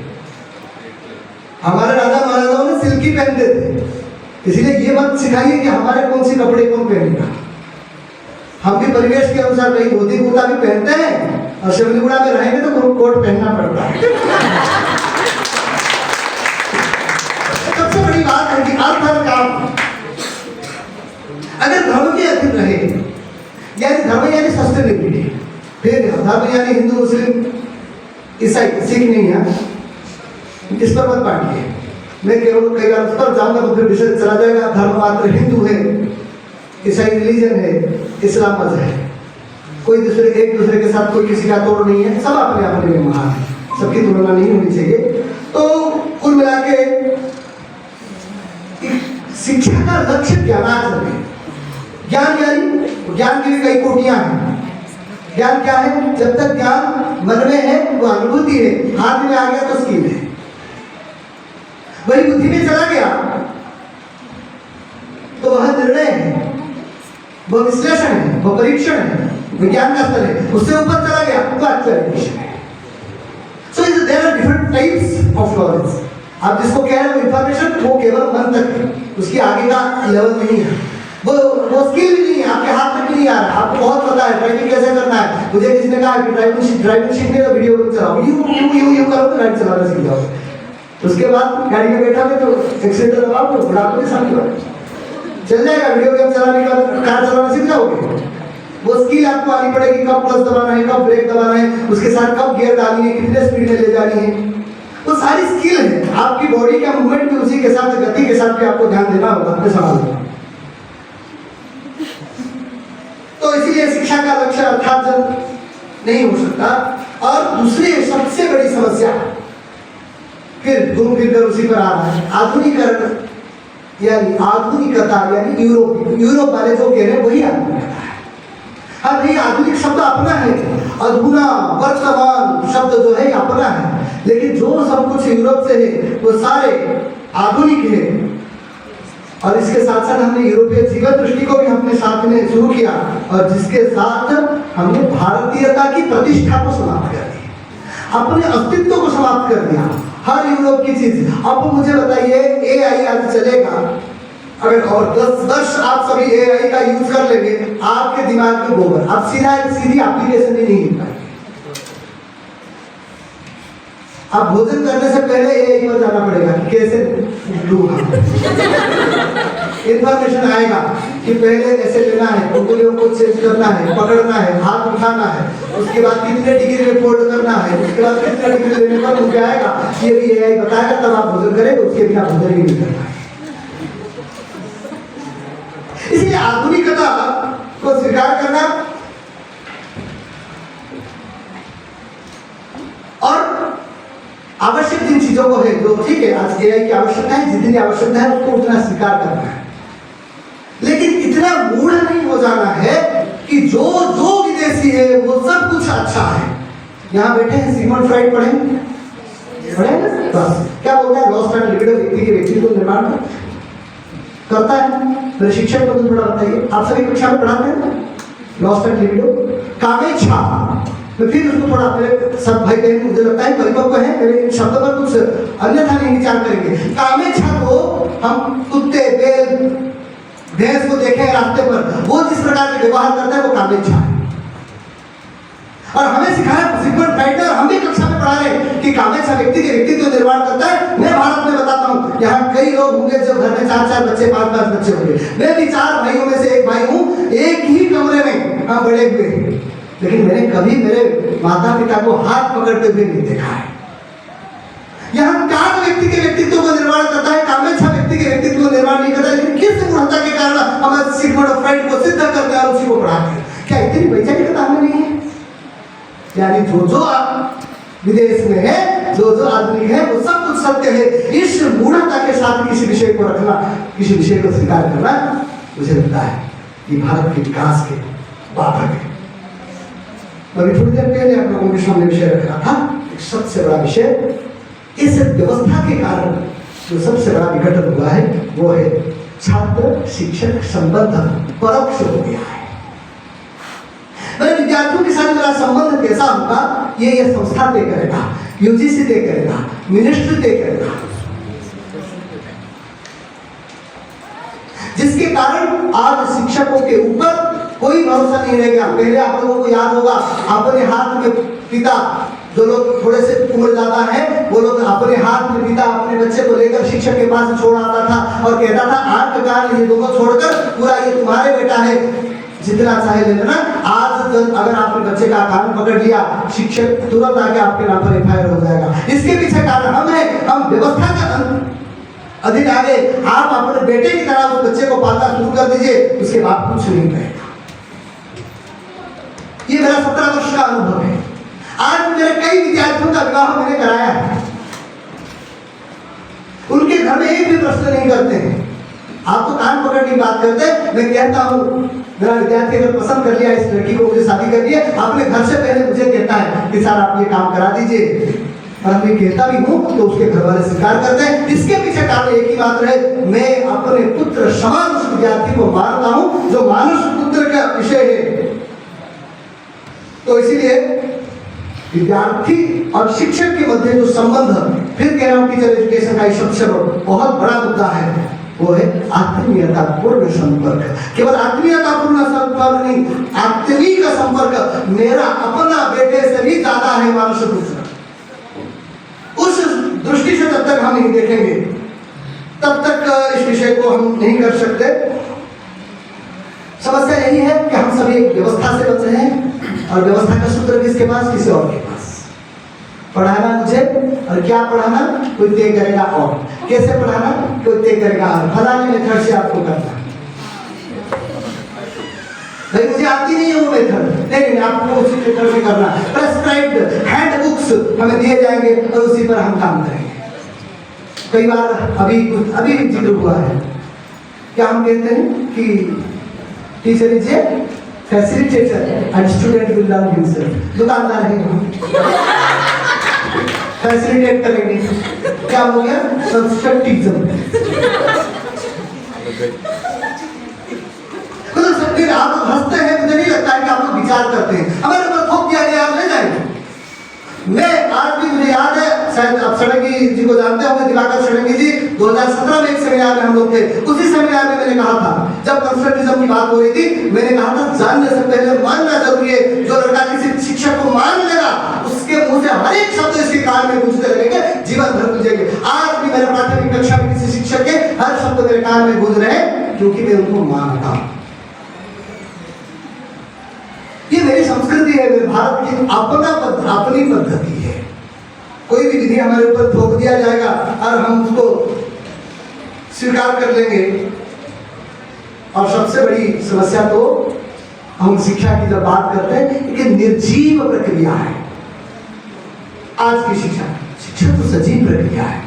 हमारे राजा महाराजाओं ने सिल्की पहनते थे, इसलिए ये मत सिखाइए कि हमारे कौन सी कपड़े कौन पहनेगा। हम भी परिवेश के अनुसार कहीं धोती कुर्ता भी पहनते हैं, और शिवलिगुड़ा में रहेंगे तो कोट पहन रहे, यानी धर्म यानी सस्टेनेबिलिटी। फिर धर्म यानी हिंदू मुस्लिम ईसाई सिख नहीं है, इस पर मत बांटिए। मैं केवल कई बार उस पर जाऊंगा तो फिर विषय चला जाएगा। धर्म मात्र हिंदू है, ईसाई रिलीजन है, इस्लाम मजहब है, कोई दूसरे एक दूसरे के साथ कोई किसी का तोड़ नहीं है, सब अपने अपने में महान है, सबकी तुलना नहीं होनी चाहिए। तो कुल मिला के शिक्षा का लक्ष्य ज्ञानार्जन है। ज्ञान की भी कई कोटियां हैं। ज्ञान क्या है? जब तक ज्ञान मन में है वो अनुभूति है, हाथ में आ गया तो स्किल है। वही बुद्धि में चला गया तो वह निर्णय है, वह विश्लेषण है, वह परीक्षण है, विज्ञान का स्तर है। उससे ऊपर चला गया तो एक्चुअलाइजेशन है। So there are different types of knowledge. आप जिसको कह रहे हो इंफॉर्मेशन, वो केवल मन तक है, उसकी आगे का लेवल नहीं है, वो स्किल भी नहीं है, आपके हाथ तक नहीं आ रहा। आपको बहुत पता है ड्राइविंग कैसे करना है। मुझे किसी ने कहा कि ड्राइविंग सीखने तो वीडियो गेम चलाओ, यू करो तो गाड़ी चलाना सीख जाओगे। उसके बाद गाड़ी में बैठा तो एक्सीलेटर दबाओ तो बुढ़ापे के साथ चल जाएगा। वीडियो गेम चलाने का कार चलाना सीख जाओगे। वो स्किल आपको आनी पड़ेगी, कब क्लच दबाना है, कब ब्रेक दबाना है, उसके साथ कब गियर डालनी है, कितने स्पीड में ले जानी है, वो सारी स्किल है। आपकी बॉडी का मूवमेंट भी उसी के साथ, गति के साथ भी आपको ध्यान देना होगा, अपने सवाल में। तो इसीलिए शिक्षा का लक्ष्य अर्थार्जन नहीं हो सकता। और दूसरी सबसे बड़ी समस्या फिर घूम फिर कर उसी पर आ रहा है, आधुनिकरण यानी आधुनिकता, यानी यूरोप वाले जो कह रहे हैं वही आधुनिकता है। हाँ नहीं, आधुनिक शब्द अपना है, अधुना वर्तमान शब्द जो है अपना है, लेकिन जो सब कुछ यूरोप से है वो सारे आधुनिक है। और इसके साथ साथ हमने यूरोपीय जीवन दृष्टि को भी हमने साथ में शुरू किया, और जिसके साथ हमने भारतीयता की प्रतिष्ठा को समाप्त कर दिया, अपने अस्तित्व को समाप्त कर दिया। हर यूरोप की चीज। अब मुझे बताइए, एआई आज चलेगा अगर, और 10 वर्ष आप सभी एआई का यूज कर लेंगे, आपके दिमाग में गोबर, आप सीधी एप्लीकेशन ही नहीं पाएंगे। आप भोजन करने से पहले एआई पर जाना पड़ेगा कि कैसे लूंगा। इन्फॉर्मेशन आएगा कि पहले ऐसे लेना है, उंगलियों को चेंज करना है, पकड़ना है, हाथ उठाना है, उसके बाद कितने डिग्री में फोल्ड करना है, उसके बाद कितने डिग्री लेने पर मुझे आएगा, ये भी एआई बताएगा, तब आप भोजन करेंगे, उसके बिना भोजन ही नहीं करना है। इसलिए आधुनिकता को स्वीकार करना और आवश्यक जिन चीजों को है, जो ठीक है आज एआई की आवश्यकता है, जितनी आवश्यकता है उसको उतना स्वीकार करना है, लेकिन इतना मूढ़ नहीं हो जाना है कि जो विदेशी है वो सब कुछ अच्छा है। यहाँ बैठे हैं सिगमंड फ्राइड पढ़े बस क्या बोलता है, लॉस्ट एंड लिबिडो व्यक्ति के व्यक्तित्व निर्माण करता है। मेरे शिक्षक को थोड़ा बताइए, आप सभी कक्षा में पढ़ाते हैं लॉस्ट एंड लिबिडो, कामेच्छा। तो फिर उसको थोड़ा मेरे सब भाई बहन मुझे लगता है परिपक्व है, मेरे इन शब्दों पर कुछ अन्यथा नहीं विचार करेंगे। कामेच्छा को हम कुत्ते, बैल, भैंस को देखें रास्ते पर, वो जिस प्रकार के व्यवहार करता है वो कामेच्छा है। और हमें सिखाया सिगमंड फ्राइड ने, और हम भी कक्षा में पढ़ा रहे कि कामेच्छा व्यक्ति के व्यक्तित्व निर्माण करता है। मैं भारत में बताता हूँ, यहाँ कई लोग होंगे जो घर में 4-4 बच्चे, 5-5 बच्चे होंगे। मैं भी 4 भाइयों में से एक भाई हूँ, एक ही कमरे में हम बड़े हुए, लेकिन मैंने कभी मेरे माता पिता को हाथ पकड़ते हुए नहीं देखा है। यहाँ काम व्यक्ति के व्यक्तित्व को निर्माण करता है, कामेच्छा व्यक्ति के व्यक्तित्व को निर्माण नहीं करता है। लेकिन किस मूढ़ता के कारण हम सिगमंड फ्राइड को सिद्ध करते हैं और उसी को पढ़ाते हैं? क्या इतनी वैचारिकता हमें नहीं है? यानी जो विदेश में है, जो आधुनिक है, वो सब कुछ सत्य है। इस मूढ़ता के साथ किसी विषय को रखना, किसी विषय को स्वीकार करना, मुझे लगता है कि भारत के विकास के बाधक है। अभी थोड़ी देर पहले आप लोगों के सामने विषय रखा था, एक सबसे बड़ा विषय, इस व्यवस्था के कारण जो सबसे बड़ा विघटन हुआ है वो है छात्र शिक्षक संबंध परोक्ष हो गया है। मैंने विद्यार्थियों के साथ मेरा संबंध कैसा होगा ये संस्था तय करेगा, यूजीसी तय करेगा, मिनिस्ट्री तय करेगा, जिसके कारण आज शिक्षकों के ऊपर कोई भरोसा नहीं रह गया। पहले आप लोगों को याद होगा, अपने हाथ में पिता, जो लोग थोड़े से उम्र ज्यादा है वो लोग अपने हाथ में पिता अपने बच्चे को लेकर शिक्षक के पास छोड़ आता था और कहता था आंख कान ये दोनों छोड़कर पूरा ये तुम्हारे बेटा है, जितना चाहे ले लेना। आज अगर आपने बच्चे का कान पकड़ लिया, शिक्षक तुरंत आके आपके नाम पर एफआईआर हो जाएगा। इसके पीछे कारण हम है, हम व्यवस्था का अधीन आ गए। आप अपने बेटे की तरह उस बच्चे को पालना शुरू कर दीजिए, उसके बाद कुछ नहीं कहेगा। ये मेरा 17 वर्ष का अनुभव है। आज मेरे कई विद्यार्थियों का विवाह मैंने कराया है, उनके घर में एक भी प्रश्न नहीं करते हैं। आप तो कान पकड़ने की बात करते हैं। मैं कहता हूँ मेरा विद्यार्थी अगर पसंद कर लिया इस लड़की को, मुझे शादी कर लिया, अपने घर से पहले मुझे कहता है कि सर आप ये काम करा दीजिए, और मैं कहता भी हूँ तो उसके घर वाले स्वीकार करते हैं। इसके पीछे कारण एक ही बात है, मैं अपने पुत्र समान उस विद्यार्थी को मानता हूँ जो मानुष पुत्र का विषय है। तो इसीलिए विद्यार्थी और शिक्षक के मध्य जो संबंध, फिर कह रहा हूँ टीचर एजुकेशन का सबसे बहुत बड़ा मुद्दा है, वो है आत्मीयतापूर्ण संपर्क। केवल आत्मीयतापूर्ण संपर्क नहीं, आत्मीय का संपर्क मेरा अपना बेटे से भी ज्यादा है मानुष पुत्र। उस दृष्टि से जब तक हम नहीं देखेंगे तब तक इस विषय को हम नहीं कर सकते। समस्या यही है कि हम सभी एक व्यवस्था से बच रहे हैं, और व्यवस्था का सूत्र किसके पास, किसी और के पास। पढ़ाना मुझे, और क्या पढ़ाना कोई तय करेगा, और कैसे पढ़ाना कोई तय करेगा, और फलाने मेथड से आपको करना। भाई मुझे आती नहीं है वो मेथड, नहीं आपको उसी मेथड में करना। प्रेस्क्राइब्ड हैंड बुक्स हमें दिए जाएंगे और उसी पर हम काम करेंगे। कई बार अभी जिक्र हुआ है, क्या हम कहते हैं कि teacher is a facilitator and student will learn himself. दुकानदार है, फैसिलिटेट करेंगे, क्या हो गया, कंस्ट्रक्टिज्म। फिर आप हंसते हैं, मुझे नहीं लगता है कि आप लोग विचार करते हैं। हमारे ऊपर थोप दिया गया, आप ले जाएंगे। मैं आज भी मुझे याद है, शायद आप षडंगी जी को जानते होंगे, दिवाकर षडंगी जी, 2017 में एक सेमिनार में हम लोग थे। उसी सेमिनार में मैंने कहा था, जब कंस्ट्रक्टिज्म की बात हो रही थी, मैंने कहा था जानने से पहले मानना जरूरी है। जो लड़का किसी शिक्षक को मान लेगा, उसके मुंह से हर एक शब्द इसके कान में गूंजते रहेंगे, जीवन भर गूंजेंगे। आज भी मेरे प्राथमिक कक्षा में किसी शिक्षक के हर शब्द मेरे कान में गूंज रहे हैं, क्योंकि मैं उनको मानता हूं। ये मेरी संस्कृति है, मेरे भारत की अपनी पद्धति है। कोई भी विधि हमारे ऊपर थोप दिया जाएगा और हम उसको स्वीकार कर लेंगे। और सबसे बड़ी समस्या तो हम शिक्षा की जब बात करते हैं कि निर्जीव प्रक्रिया है आज की शिक्षा तो सजीव प्रक्रिया है।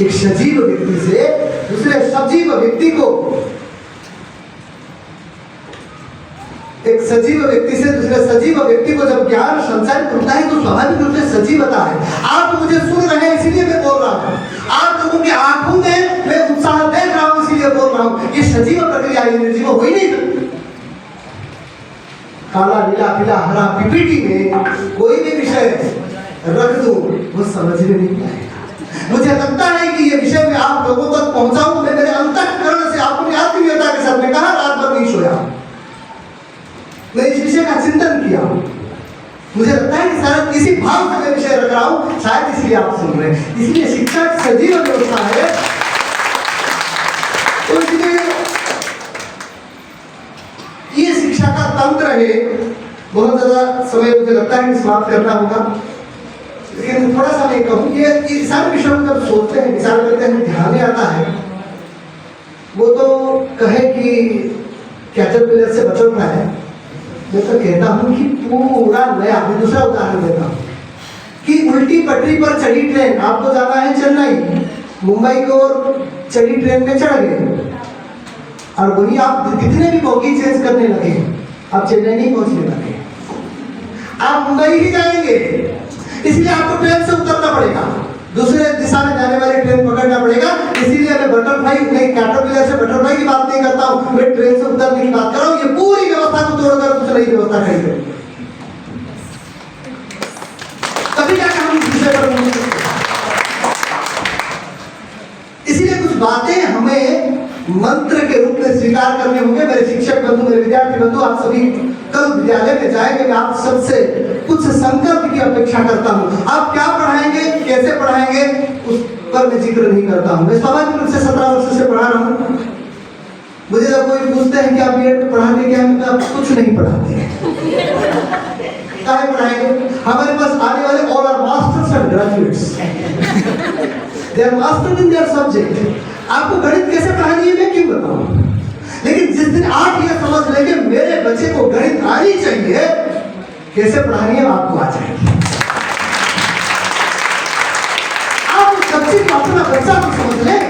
एक सजीव व्यक्ति से दूसरे सजीव व्यक्ति को, एक सजीव व्यक्ति से दूसरे सजीव व्यक्ति को जब ज्ञान संचारित होता है तो स्वाभाविक रूप से सजीवता है। आप मुझे सुन रहे हैं इसीलिए मैं बोल रहा हूँ, आप लोगों की आंखों में मैं उत्साह देख रहा हूँ इसीलिए बोल रहा हूँ। ये सजीव प्रक्रिया है, निर्जीव हो ही नहीं सकती। काला नीला पीला हरा पीपीटी में कोई भी विषय रख दूं वो समझ में नहीं आएगा। मुझे लगता है कि ये विषय मैं आप लोगों तक पहुंचाऊं, मैं मेरे अंतःकरण से अपनी आत्मीयता के साथ, मैं कहा रात भर नहीं सोया, मैं इस विषय का चिंतन किया। मुझे लगता है कि शायद किसी भाव से मैं विषय रख रहा हूं, शायद इसलिए आप सुन रहे हैं। इसलिए शिक्षा सजीव व्यवस्था है। तो इसलिए ये शिक्षा का तंत्र है। बहुत ज्यादा समय मुझे लगता है कि समाप्त करना होगा, लेकिन थोड़ा सा मैं कहूँ कि ये सारे विषयों को जब सोचते हैं, विचार करते हैं, ध्यान में आता है वो तो कहे कि कैटरपिलर से बटरफ्लाई है। मैं तो कहता हूँ कि पूरा नया, मैं दूसरा उदाहरण देता हूँ कि उल्टी पटरी पर चढ़ी ट्रेन, आपको जाना है चेन्नई, मुंबई को चढ़ी ट्रेन में चढ़ गए और वही आप कितने भी बोगी चेंज करने लगे, आप चेन्नई नहीं पहुंचने लगे, आप मुंबई ही जाएंगे। इसलिए आपको ट्रेन से उतरना पड़ेगा, दूसरे दिशा में जाने वाली ट्रेन पकड़ना पड़ेगा। इसीलिए मैं बटरफ्लाई नहीं, कैटरपिलर से बटरफ्लाई की बात नहीं करता हूँ, मैं ट्रेन से उतरने की बात कर रहा हूँ। ये पूरी व्यवस्था को तोड़कर कुछ नई व्यवस्था करेंगे, तभी जाकर हम विषय पर। इसीलिए कुछ बातें हमें मंत्र के रूप में स्वीकार करने होंगे। मेरे शिक्षक बंधु, मेरे विद्यार्थी बंधु, आप सभी कल विद्यालय में जाएंगे, मैं आप सबसे कुछ संकल्प की अपेक्षा करता हूँ। आप क्या पढ़ाएंगे, कैसे पढ़ाएंगे, उस पर मैं जिक्र नहीं करता हूँ। मैं स्वाभाविक रूप से 17 वर्ष से पढ़ा रहा हूँ, मुझे जब कोई पूछते हैं कि आप बीएड में पढ़ाते क्या, मैं आप कुछ नहीं पढ़ाते हैं। काहे पढ़ाएंगे? हमारे पास आने वाले all are masters and graduates, they are master in their subject. आपको गणित कैसे पढ़ानी है मैं क्यों बताऊं, लेकिन जिस दिन आप ये समझ लेंगे मेरे बच्चे को गणित आनी चाहिए, कैसे पढ़ानी है आपको आ जाएगी। आप सबसे अपना बच्चा को समझ लें,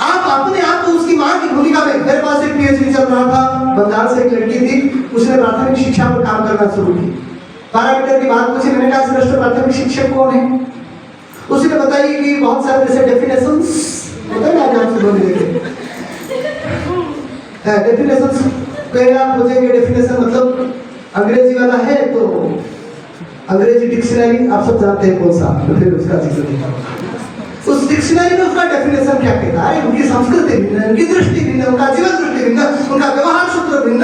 आप अपने आप को उसकी मां की भूमिका में। मेरे पास एक पीएचडी चल रहा था, बंगाल से एक लड़की थी, उसने प्राथमिक शिक्षा पर काम करना शुरू की। 12 मीटर की बात पूछी, मैंने कहा श्रेष्ठ प्राथमिक शिक्षक कौन है? उसने बताई कि बहुत सारे ऐसे डेफिनेशंस होते हैं ना, आपसे बोल देंगे डेफिनेशंस। कहीं आप खोजेंगे डेफिनेशन मतलब अंग्रेजी वाला है तो अंग्रेजी डिक्शनरी आप सब जानते हैं कौन सा, तो फिर उसका जिक्र नहीं करूंगा। उस डिक्शनरी में उसका डेफिनेशन क्या कहता है, उनकी संस्कृति भिन्न, उनकी दृष्टि भिन्न, उनका जीवन दृष्टि भिन्न, उनका व्यवहार सूत्र भिन्न,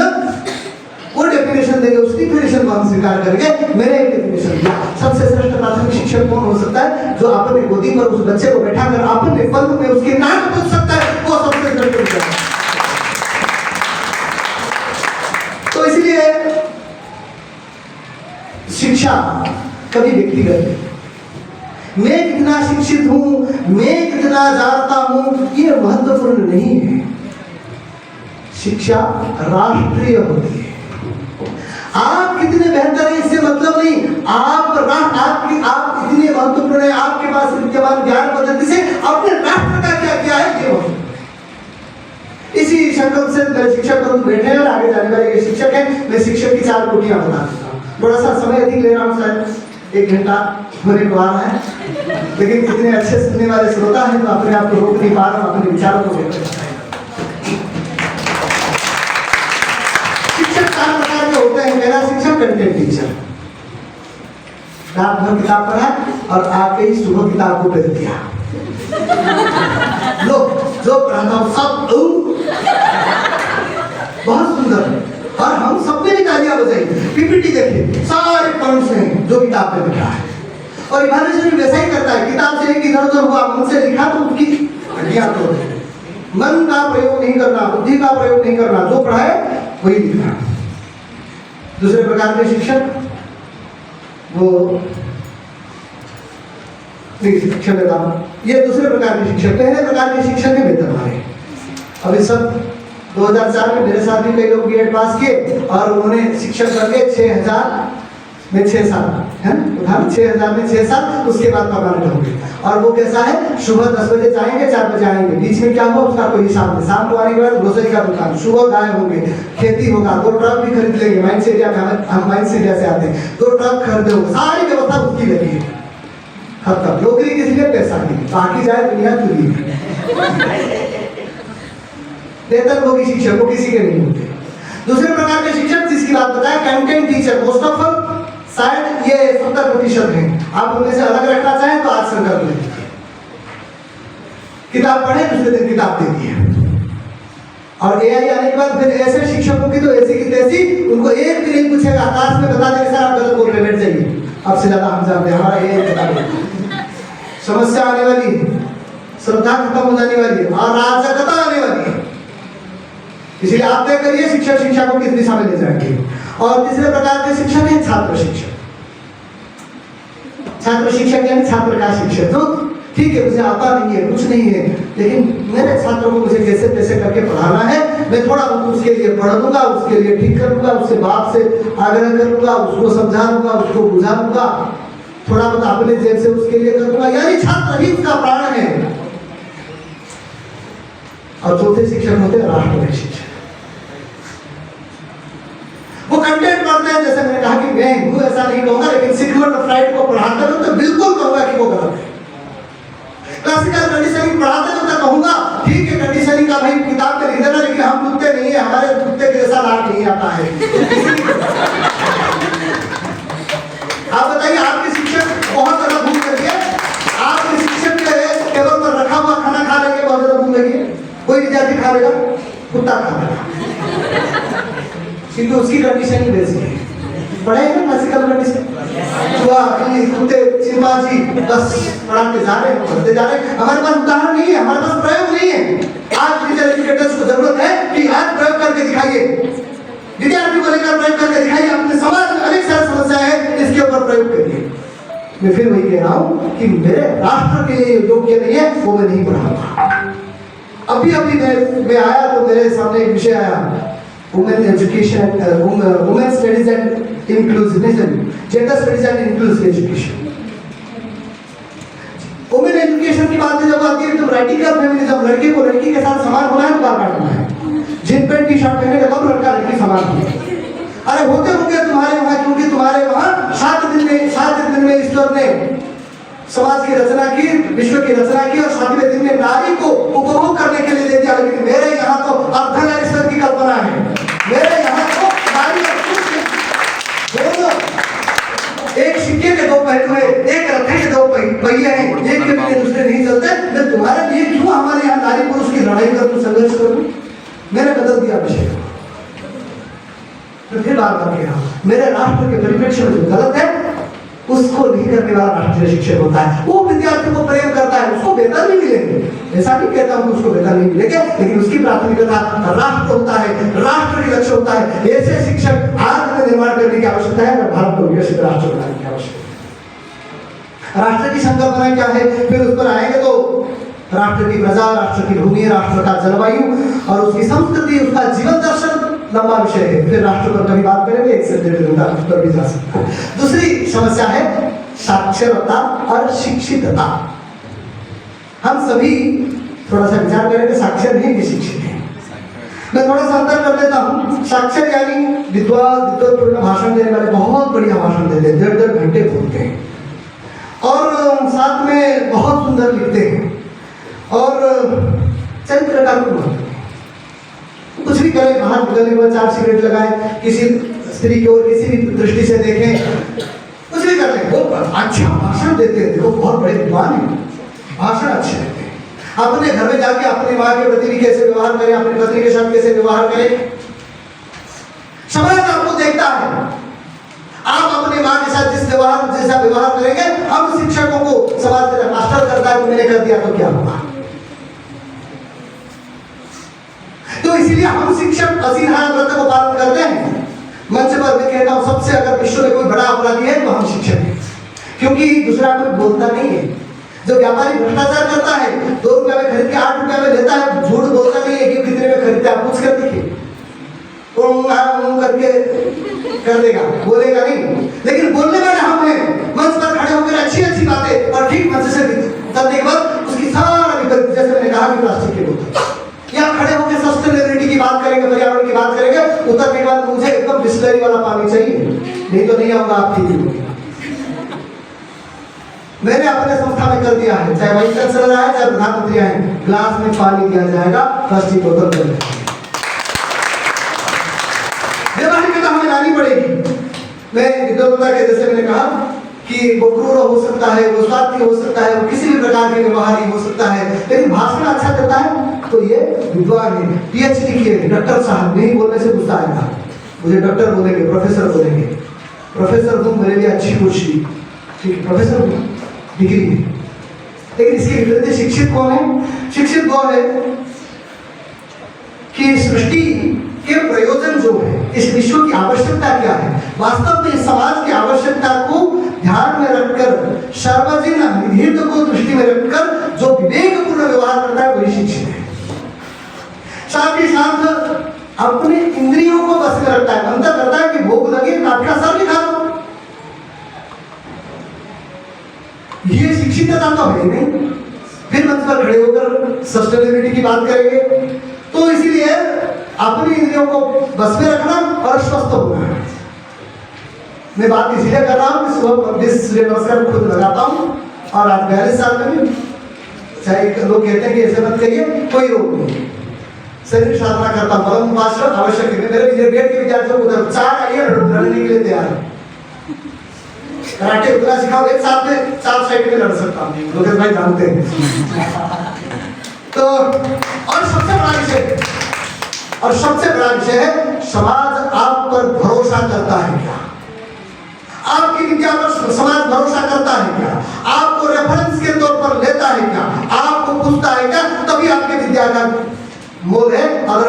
वो डेफिनेशन देंगे, उस डेफिनेशन को हम स्वीकार करेंगे। मैंने एक डेफिनेशन दिया, सबसे श्रेष्ठ प्राथमिक शिक्षक कौन हो सकता है? जो अपने गोदी पर उस बच्चे को बैठाकर अपने पल्लू में उसकी नाक पूछ सकता है, वो सबसे श्रेष्ठ शिक्षक है। तो इसलिए शिक्षा कभी व्यक्तिगत है, मैं कितना शिक्षित हूं, मैं कितना जानता हूं, ये महत्वपूर्ण नहीं है। शिक्षा राष्ट्रीय होती है। आप कितने बेहतर हैं इससे मतलब नहीं, आप इतने महत्वपूर्ण है, आपके पास विद्यमान ज्ञान पद्धति से अपने राष्ट्र का क्या क्या है ये महत्वपूर्ण। इसी संकल्प से मेरे शिक्षक बंधु बैठे हैं और आगे जाने वाले ये शिक्षक हैं। मैं शिक्षक की 4 कोटियां बता देता हूँ, थोड़ा सा समय अधिक ले रहा हूँ, शायद 1 घंटा होने को आ रहा है, लेकिन कितने अच्छे सुनने वाले श्रोता हैं तो अपने आप को रोक नहीं पा रहा हूँ, अपने विचारों को व्यक्त करता है। शिक्षक 4 प्रकार के होते हैं। पहला शिक्षक कंटेंट टीचर, रात भर किताब पढ़ा और आके ही सुबह किताब को भेज दिया, लो जो पढ़ाता हूँ सब बहुत सुंदर, और हम सबने भी तालियां बजाई। पीपीटी देखिए, सारे पॉइंट्स हैं जो किताब में लिखा है, और इवैल्यूएशन भी वैसा ही करता है। किताब से एक इधर उधर हुआ, मन से लिखा तो उसकी हड्डियां तोड़ दे। मन का प्रयोग नहीं करना, बुद्धि का प्रयोग नहीं करना, जो पढ़ा है वही लिखना। दूसरे प्रकार के शिक्षक वो क्षमता, ये दूसरे प्रकार के शिक्षक। पहले प्रकार के शिक्षक है वेतन वाले। अभी सब 2004 में मेरे साथ भी कई लोग बीएड पास किए और उन्होंने शिक्षक करके 6000 में 6 साल है ना, 6000 में 6 साल, उसके बाद परमानेंट होंगे। और वो कैसा है, सुबह 10 बजे जाएंगे, 4 बजे आएंगे, बीच में क्या हुआ उसका कोई हिसाब नहीं। शाम को आने के बाद ग्रोसरी का दुकान, सुबह गाय होंगे, खेती होगा, 2 ट्रक भी खरीद लेंगे। माइंस एरिया में हम माइंस एरिया से आते हैं, 2 ट्रक खरीदे होंगे, सारी व्यवस्था उसकी लगी है। खत्म, नौकरी किसी लिए, पैसा नहीं, बाकी जाए दुनिया खुली। वेतन होगी शिक्षक को, किसी के नहीं होते। दूसरे प्रकार के शिक्षक जिसकी बात बताया, कंटेंट टीचर। मोस्ट ऑफ शायद ये 70% हैं। आप उनमें से अलग रखना चाहें तो आज संकल्प लें, किताब पढ़े दूसरे दिन किताब दे दी है। और एआई आने के बाद फिर ऐसे शिक्षकों की तो ऐसी की तैसी, उनको एक भी नहीं पूछेगा, क्लास में बता देंगे सर आप गलत बोल रहे, बैठ जाइए, अब से ज्यादा हम जानते हैं, हमारा एआई बता देगा। समस्या आने वाली है, श्रद्धा खत्म हो जाने वाली है, और अराजकता आने वाली है। इसलिए आप तय करिए शिक्षक शिक्षा को किस दिशा में ले जाएंगे। और तीसरे प्रकार के शिक्षक है छात्र शिक्षक। छात्र शिक्षक यानी छात्र का शिक्षक, जो ठीक है मुझे आता नहीं है, कुछ नहीं है, लेकिन मेरे छात्रों को मुझे कैसे कैसे करके पढ़ाना है, मैं थोड़ा बहुत उसके लिए पढ़ दूंगा, उसके लिए ठीक कर दूंगा, उससे बाप से आग्रह कर दूंगा, उसको समझा दूंगा, उसको बुझा दूंगा, थोड़ा बहुत अपने जेब से उसके लिए कर दूंगा, यानी छात्र ही उसका प्राण है। और चौथे शिक्षक होते हैं राष्ट्रीय शिक्षक। वो कंटेंट पढ़ते हैं, जैसे मैंने कहा कि मैं हूं ऐसा नहीं कहूंगा, लेकिन सिगमंड फ्राइड को पढ़ाते हो तो बिल्कुल कहूंगा कि वो गलत है। क्लासिकल कंडीशनिंग पढ़ाते हो तो कहूंगा ठीक है, कंडीशनिंग का भाई किताब में लिख देना, लेकिन हम कुत्ते नहीं है, हमारे कुत्ते के जैसा लाभ नहीं आता है। आप बताइए, आपके शिक्षक बहुत ज्यादा भूल करिए, आपके शिक्षक के टेबल पर रखा हुआ खाना खा लेंगे, बहुत ज्यादा भूल लगी, कोई विद्यार्थी खा लेगा, कुत्ता खा लेगा, किंतु उसकी कंडीशन ही वैसी है। पढ़े ना क्लासिकल कंडीशन, चूहा, बिल्ली, कुत्ते, चिंपांजी, बस पढ़ाते जा रहे हैं, पढ़ते जा रहे हैं। हमारे पास उदाहरण नहीं है, हमारे पास प्रयोग नहीं है। आज टीचर एजुकेटर्स को जरूरत है कि आज प्रयोग करके दिखाइए, विद्यार्थी को लेकर प्रयोग करके दिखाइए। अपने समाज में अनेक सारी समस्याएं हैं, इसके ऊपर प्रयोग करिए। मैं फिर वही कह रहा हूँ कि मेरे राष्ट्र के लिए योग्य नहीं है वो मैं नहीं पढ़ाऊंगा। अभी मैं आया तो मेरे सामने एक विषय आया, women education, women studies and inclusive, gender studies and inclusive education. Women education की बात जब आती है तो रैडिकल फेमिनिज्म, लड़के को लड़की के साथ समान होना है, बार काटना है, जीन पैंट टी शर्ट पहने का लड़का लड़की समान है। अरे होते होंगे तुम्हारे वहां, क्योंकि तुम्हारे वहां 7 दिन में ईश्वर ने समाज की रचना की, विश्व की रचना की, और 7वें दिन में नारी को उपभोग करने के लिए दे दिया। लेकिन मेरे यहाँ तो अर्धनारीश्वर की कल्पना है। मेरे यहाँ तो नारी और पुरुष दोनों एक सिक्के के 2 पहलू है, एक रथे के 2 पहिए हैं, एक के बिना दूसरे नहीं चलते। मैं तुम्हारे लिए क्यों हमारे यहाँ नारी पुरुष की लड़ाई करूं, संघर्ष करूं? मैंने बदल दिया विषय। तो फिर बात कर रहा हूं, मेरे राष्ट्र के परिप्रेक्ष्य में जो गलत है उसको नहीं करने वाला राष्ट्रीय शिक्षक होता है। वो विद्यार्थी को प्रेम करता है, उसको वेतन नहीं मिलेंगे, ऐसा नहीं कहता हूं कि उसको वेतन नहीं मिलेंगे, लेकिन उसकी प्राथमिकता राष्ट्र होता है, राष्ट्र की लक्ष्य होता है। ऐसे शिक्षक आज में निर्माण करने की आवश्यकता है और भारत को विकसित राष्ट्र बनाने की आवश्यकता है। राष्ट्र की संकल्पना क्या है, फिर उस पर आएंगे तो राष्ट्र की प्रजा, राष्ट्र की भूमि, राष्ट्र का जलवायु और उसकी संस्कृति, उसका जीवन दर्शन लंबा विषय है। फिर राष्ट्र पर कभी बात करेंगे, एक से 1.5 घंटा पर भी जा सकता है। दूसरी समस्या है साक्षरता और शिक्षितता। हम सभी थोड़ा सा विचार करेंगे, साक्षर नहीं कि शिक्षित हैं। मैं थोड़ा सा अंतर कर देता हूँ। साक्षर यानी विद्वत्पूर्ण भाषण देने वाले, बहुत बढ़िया भाषण देते हैं, 1.5 घंटे बोलते हैं और साथ में बहुत सुंदर लिखते हैं और चरित्र का कुछ भी करें, बाहर निकलने पर 4 सिगरेट लगाए, किसी स्त्री की ओर किसी भी दृष्टि से देखें, कुछ भी कर लें, वो अच्छा भाषण देते हैं। देखो बहुत बड़े विद्वान हैं, भाषण अच्छे देते हैं। अपने घर में जाके अपनी माँ के प्रति भी कैसे व्यवहार करें, अपनी पत्नी के साथ कैसे व्यवहार करें, समाज आपको देखता है। आप अपनी माँ के साथ जैसा व्यवहार करेंगे, हम शिक्षकों को समाज में मास्टर करता है, मैंने कर दिया तो क्या होगा। तो इसलिए हम शिक्षक असीधारा व्रत को पालन करते हैं। मंच पर मैं कहता हूं, सबसे अगर विश्व में कोई बड़ा अपराधी है तो हम शिक्षक हैं, क्योंकि दूसरा कोई बोलता नहीं है। जो व्यापारी भ्रष्टाचार करता है, 2 रुपया में खरीद के 8 रुपया में लेता है, झूठ बोलता नहीं है कि कितने में खरीदता है, पूछ कर देखिए, करके कर देगा, बोलेगा नहीं। लेकिन बोलने वाले हम हैं, मंच पर खड़े होकर अच्छी अच्छी बातें और ठीक मंच से उतरने के बाद उसकी सारा विपरीत, जैसे मैंने कहा कि प्लास्टिक के बोतल, यहाँ खड़े होकर सस्टेनेबिलिटी की बात करेंगे, पर्यावरण की बात करेंगे, उतरने के बाद मुझे एकदम बिस्लरी वाला पानी चाहिए, नहीं तो नहीं आऊंगा आपकी जिंदगी। मैंने अपने संस्था में कर दिया है, चाहे वाइस चांसलर आए चाहे प्रधानमंत्री आए, ग्लास में पानी दिया जाएगा, प्लास्टिक बोतल बंद। व्यवहारिकता हमें लानी पड़ेगी। मैं विद्वत्ता के जैसे मैंने कहा कि वो क्रूर हो सकता है, वो स्वार्थी हो सकता है, वो किसी भी प्रकार के व्यवहारी हो सकता है, लेकिन भाषण अच्छा करता है तो ये विद्वान है, पीएचडी किए, डॉक्टर साहब। नहीं बोलने से गुस्सा आएगा, मुझे डॉक्टर बोलेंगे, प्रोफेसर बोलेंगे, प्रोफेसर तुम मेरे लिए अच्छी कुर्सी, ठीक, प्रोफेसर डिग्री है। लेकिन इसके विपरीत शिक्षित कौन है? शिक्षित वो है कि सृष्टि के प्रयोजन जो है, इस विश्व की आवश्यकता क्या है, वास्तव में इस समाज की आवश्यकता को ध्यान में रखकर, सार्वजनिक हित को दृष्टि में रखकर जो विवेकपूर्ण व्यवहार करता है वही शिक्षित है। साथ ही साथ अपने इंद्रियों को बस में रखता है, अंतर करता है कि भूख लगे काट का सर भी खा लो, ये शिक्षितता तो है नहीं। फिर मंच पर खड़े होकर सस्टेनेबिलिटी की बात करेंगे, तो इसीलिए अपनी इंद्रियों को बस में रखना और स्वस्थ होना है। मैं बात इसलिए कर रहा हूँ कि सुबह सूर्य नमस्कार खुद लगाता हूँ और आज 42 साल में भी, चाहे लोग कहते हैं कि ऐसे मत करिए, कोई रोक नहीं, शरीर साधना करता हूँ, परम उपासना आवश्यक है। मेरे बेट के विद्यार्थियों को उधर 4 आइए लड़ने के लिए तैयार है, कराटे उतना सिखाओ, एक साथ में 4 साइड में लड़ सकता हूँ, लोग भाई जानते हैं। तो और सबसे बड़ा विषय है समाज आप पर भरोसा करता है क्या, आपकी विद्या पर समाज भरोसा करता है क्या, आपको रेफरेंस के तौर पर लेता है क्या, आपको पूछता है क्या, तभी आपकी विद्या का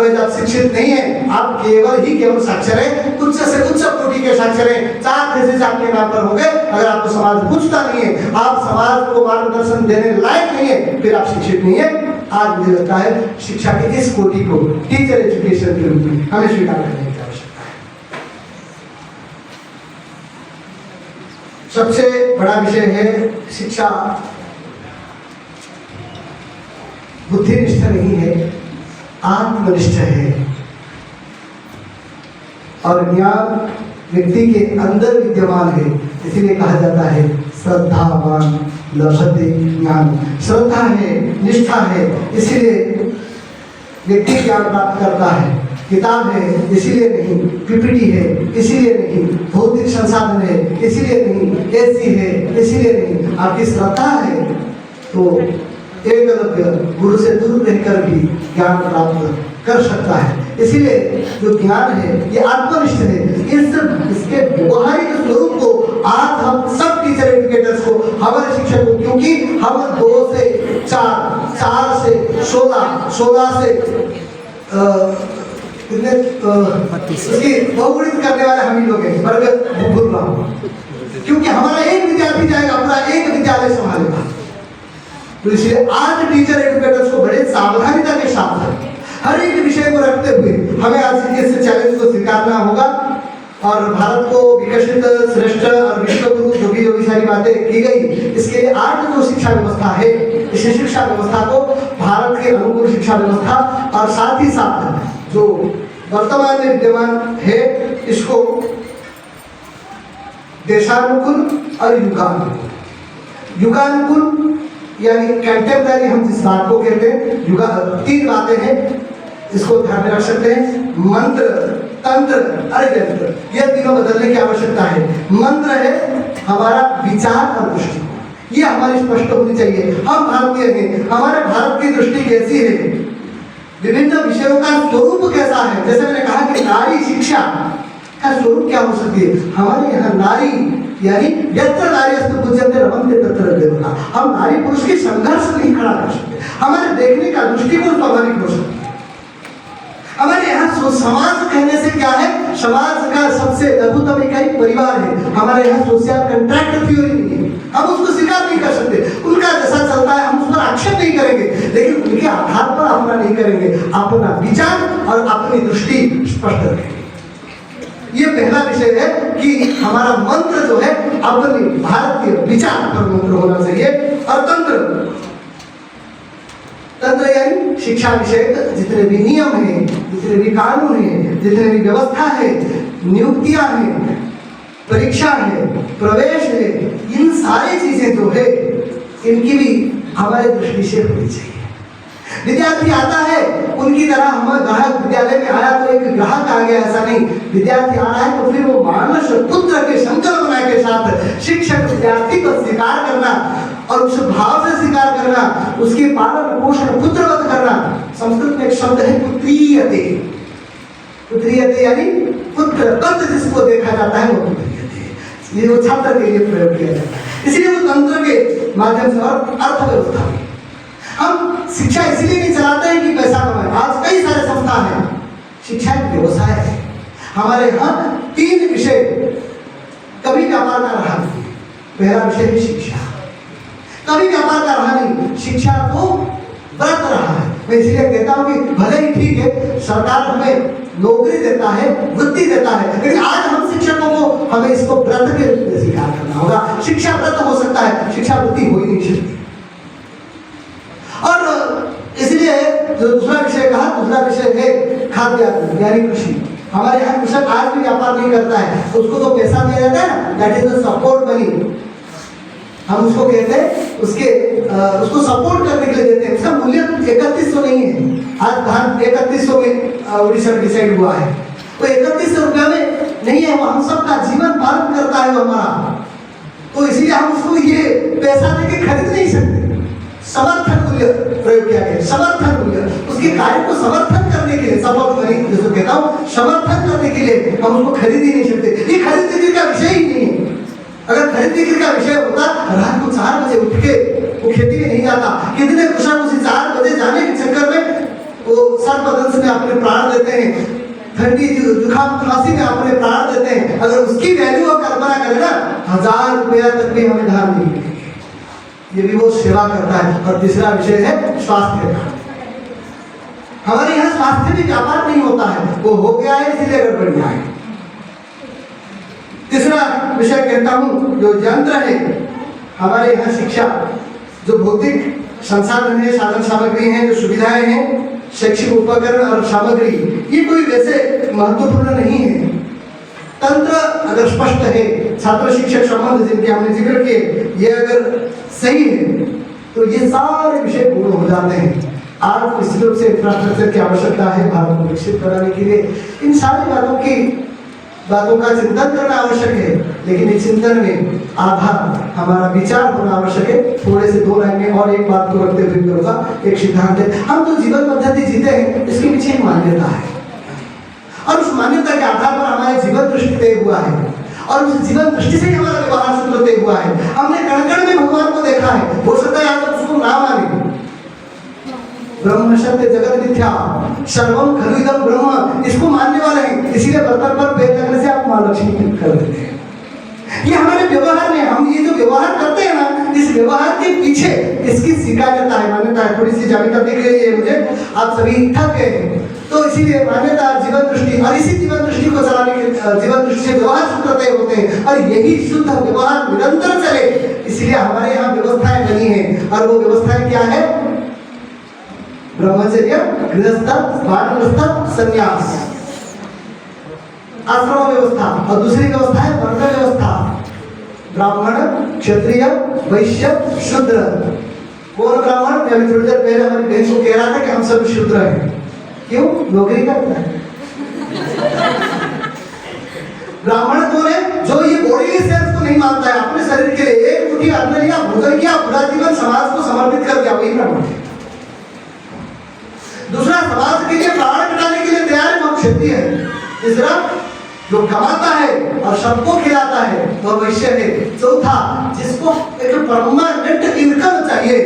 अदरवाइज आप शिक्षित नहीं है, आप केवल साक्षर है, उच्च से उच्च कोटि के साक्षर है, 4 थीसिस आपके नाम पर हो गए। अगर आपको समाज पूछता नहीं है, आप समाज को मार्गदर्शन देने लायक नहीं है, फिर आप शिक्षित नहीं है। आज मुझे लगता है शिक्षा के इस कोटि को टीचर एजुकेशन के रूप में हमें स्वीकार करने की आवश्यकता है। सबसे बड़ा विषय है शिक्षा बुद्धिनिष्ठ नहीं है, आत्मनिष्ठ है। और ज्ञान व्यक्ति के अंदर विद्यमान है, इसीलिए कहा जाता है श्रद्धावान लभते ज्ञान। श्रद्धा है, निष्ठा है, इसीलिए व्यक्ति ज्ञान प्राप्त करता है। किताब है इसीलिए नहीं, पीपीटी है इसीलिए नहीं, भौतिक संसाधन है इसीलिए नहीं, एसी है इसीलिए नहीं। आपकी श्रद्धा है तो एकलव्य गुरु से दूर रहकर भी ज्ञान प्राप्त कर सकता है। इसीलिए जो ज्ञान है ये आत्मनिष्ठ है। इसके व्यवहारिक स्वरूप को आज हम सब टीचर एजुकेटर्स को, हमारे शिक्षक को, क्योंकि हम 2 से 4, 4 से 16, 16 से इसकी बहुगुणित करने वाले हम ही लोग हैं। वर्ग भूल रहा हूँ, क्योंकि हमारा एक विद्यार्थी जाएगा, अपना एक विद्यालय संभालेगा। तो इसलिए आज टीचर एजुकेटर्स को बड़े सावधानिता के साथ हर एक विषय को रखते हुए हमें आज इस चैलेंज को स्वीकारना होगा और भारत को विकसित, श्रेष्ठ और विश्वगुरु जो भी सारी बातें की गई, इसके लिए आज जो शिक्षा व्यवस्था है, इस शिक्षा व्यवस्था को भारत के अनुकूल शिक्षा व्यवस्था और साथ ही साथ जो वर्तमान में विद्यमान है इसको देशानुकूल और युगानुकूल। युगानुकूल यानी कंटेम्पररी हम जिस बात को कहते हैं, युगा 3 बातें हैं, इसको ध्यान में रख सकते हैं। मंत्र, तंत्र और यंत्र, ये तीनों बदलने की आवश्यकता है। मंत्र है हमारा विचार और दृष्टि, ये हमारी स्पष्ट होनी चाहिए। हम भारतीय हैं, हमारे भारत की दृष्टि कैसी है, विभिन्न विषयों का स्वरूप कैसा है। जैसे मैंने कहा कि नारी शिक्षा का स्वरूप क्या हो सकती है। हमारे यहाँ नारी यानी यत्र नार्यस्तु पूज्यन्ते रमन्ते तत्र देवता, हम नारी पुरुष की संघर्ष नहीं खड़ा कर सकते। हमारे देखने का दृष्टिकोण स्वाभाविक हो सकता है। हमारे यहाँ समाज कहने से क्या है, समाज का सबसे लघुतम इकाई परिवार है। हमारे यहाँ सोशल कंट्रैक्ट थ्योरी नहीं है, हम उसको स्वीकार नहीं कर सकते। उनका जैसा चलता है हम उस पर आक्षेप नहीं करेंगे, लेकिन उनके आधार पर अपना नहीं करेंगे, अपना विचार और अपनी दृष्टि स्पष्ट रखेंगे। ये पहला विषय है कि हमारा मंत्र जो है अपने भारतीय विचार पर मंत्र होना चाहिए। और तंत्र यानी शिक्षा विषय जितने भी नियम हैं, जितने भी कानून हैं, जितने भी व्यवस्था है, नियुक्तियां हैं, परीक्षा है, प्रवेश है, इन सारी चीजें जो है इनकी भी हमारे दृष्टि से होनी चाहिए। विद्यार्थी आता है उनकी तरह हमारे ग्राहक विद्यालय में आया तो एक ग्राहक आ गया, ऐसा नहीं। विद्यार्थी आ रहा है तो फिर वो मानस पुत्र के संकल्पना के साथ शिक्षक विद्यार्थी को स्वीकार करना और उस भाव से स्वीकार करना, उसके पालन पोषण पुत्रवत करना। संस्कृत में एक शब्द है पुत्रीयते। पुत्रीयते यानी पुत्र वत जिसको देखा जाता है वो पुत्रीयते, ये वो छात्र के लिए प्रयोग किया जाता है। इसलिए वो तंत्र के माध्यम से और अर्थव्यवस्था में हम शिक्षा इसलिए नहीं चलाते हैं कि पैसा कमाए। आज कई सारे संस्था हैं, शिक्षा एक व्यवसाय है। हमारे यहाँ 3 विषय कभी व्यापार का रहा नहीं। पहला विषय है शिक्षा, कभी व्यापार का रहा नहीं, शिक्षा तो व्रत रहा है। मैं इसलिए कहता हूँ कि भले ही ठीक है सरकार हमें नौकरी देता है, वृत्ति देता है, लेकिन आज हम शिक्षकों को हमें इसको व्रत के रूप में स्वीकार करना होगा। शिक्षा व्रत हो सकता है, शिक्षा वृत्ति हो ही नहीं सकती। और इसलिए जो दूसरा विषय कहा, दूसरा विषय है खाद्य यानी कृषि। हमारे यहाँ कृषक आज भी व्यापार नहीं करता है, उसको तो पैसा दिया जाता है ना, that is the support money, हम उसको कहते हैं। उसको सपोर्ट करने के लिए देते हैं। उसका मूल्य 3100 नहीं है। आज धान 3100 में उड़ीसा में डिसाइड हुआ है, वो 3100 रुपया में नहीं है, वो हम सबका जीवन पालन करता है वो हमारा। तो इसीलिए हम उसको ये पैसा देके खरीद नहीं सकते। समर्थन मूल्य प्रयोग किया गया, समर्थन मूल्य, उसके कार्य को समर्थन करने के लिए, सपोर्ट मनी जिसको कहता हूँ, समर्थन करने के लिए हम उसको खरीद ही नहीं सकते। ये खरीद बिक्री का विषय ही नहीं है। अगर खरीद बिक्री का विषय होता, रात को 4 बजे उठ के वो खेती में नहीं जाता। कितने कृषक उसी 4 बजे जाने के चक्कर में वो सर बदन में अपने प्राण देते हैं, ठंडी जुकाम खांसी में अपने प्राण देते हैं, अगर उसकी वैल्यू और कल्पना करें ना, 1000 रुपया तक भी हमें धार नहीं मिलेगी। ये भी वो सेवा करता है। और तीसरा विषय है स्वास्थ्य का। हमारे यहाँ स्वास्थ्य भी व्यापार नहीं होता है, वो हो गया है इसीलिए गड़बड़ियां है। तीसरा विषय कहता हूं, जो यंत्र है हमारे यहाँ शिक्षा, जो भौतिक संसाधन है, साधन सामग्री है, जो सुविधाएं हैं, शैक्षिक उपकरण और सामग्री, ये कोई वैसे महत्वपूर्ण नहीं है। तंत्र अगर स्पष्ट है, छात्र शिक्षक संबंध जिनके हमने जिक्र किए, ये अगर सही है तो ये सारे विषय पूर्ण हो जाते हैं। आज निश्चित रूप से इंफ्रास्ट्रक्चर की आवश्यकता है भारत को विकसित कराने के लिए। इन सारी बातों का चिंतन करना आवश्यक है, लेकिन इस चिंतन में आधार हमारा विचार होना आवश्यक है। थोड़े से 2 लाइन में और एक बात को रखते हुए करूंगा। एक सिद्धांत है, हम जो जीवन पद्धति जीते हैं इसके पीछे एक मान्यता है, और उस मान्यता के आधार पर हमारे जीवन दृष्टि तय हुआ है, और उस जीवन दृष्टि से हमारा व्यवहार सूत्र तय हुआ है। हमने कण कण में भगवान को देखा है, हो सकता है आप उसको ना माने। ब्रह्म सत्य जगत मिथ्या सर्वम खलु इदं ब्रह्म, इसको मानने वाले हैं, इसीलिए बर्तन पर पैर लगने से आप मां लक्ष्मी कर देते हैं। ये हमारे व्यवहार में, हम ये जो व्यवहार करते हैं ना, इस व्यवहार के पीछे इसकी स्वीकार्यता है, मान्यता है। थोड़ी सी जागरूकता दिख रही है मुझे, आप सभी थक गए हैं, तो इसीलिए मान्यता, जीवन दृष्टि, और इसी जीवन दृष्टि को चलाने के जीवन दृष्टि से व्यवहार सूत्र तय होते हैं, और यही शुद्ध व्यवहार निरंतर चले, इसलिए हमारे यहाँ व्यवस्थाएं बनी है। और वो व्यवस्थाएं क्या है? ब्रह्मचर्य, गृहस्थ, वानप्रस्थ, संन्यास, आश्रम व्यवस्था। और दूसरी व्यवस्था है वर्ण व्यवस्था, ब्राह्मण, क्षत्रिय, वैश्य, शूद्र। कौन ब्राह्मण? मैं अभी थोड़ी देर पहले हमारी बहन को कह रहा था कि हम सब शूद्र हैं। क्यों? नौकरी करता है। ब्राह्मण कौन है? जो ये बॉडी सेल्फ को नहीं मानता है, अपने शरीर के लिए एक मुट्ठी अन्न लिया, भोजन किया, पूरा जीवन समाज को समर्पित कर दिया, वही ब्राह्मण है। दूसरा, समाज के लिए प्राण कटाने के लिए तैयार है, वो क्षत्रिय है। तीसरा, जो कमाता है और सबको खिलाता है, वह वैश्य है। चौथा, जिसको एक परमानेंट इनकम चाहिए,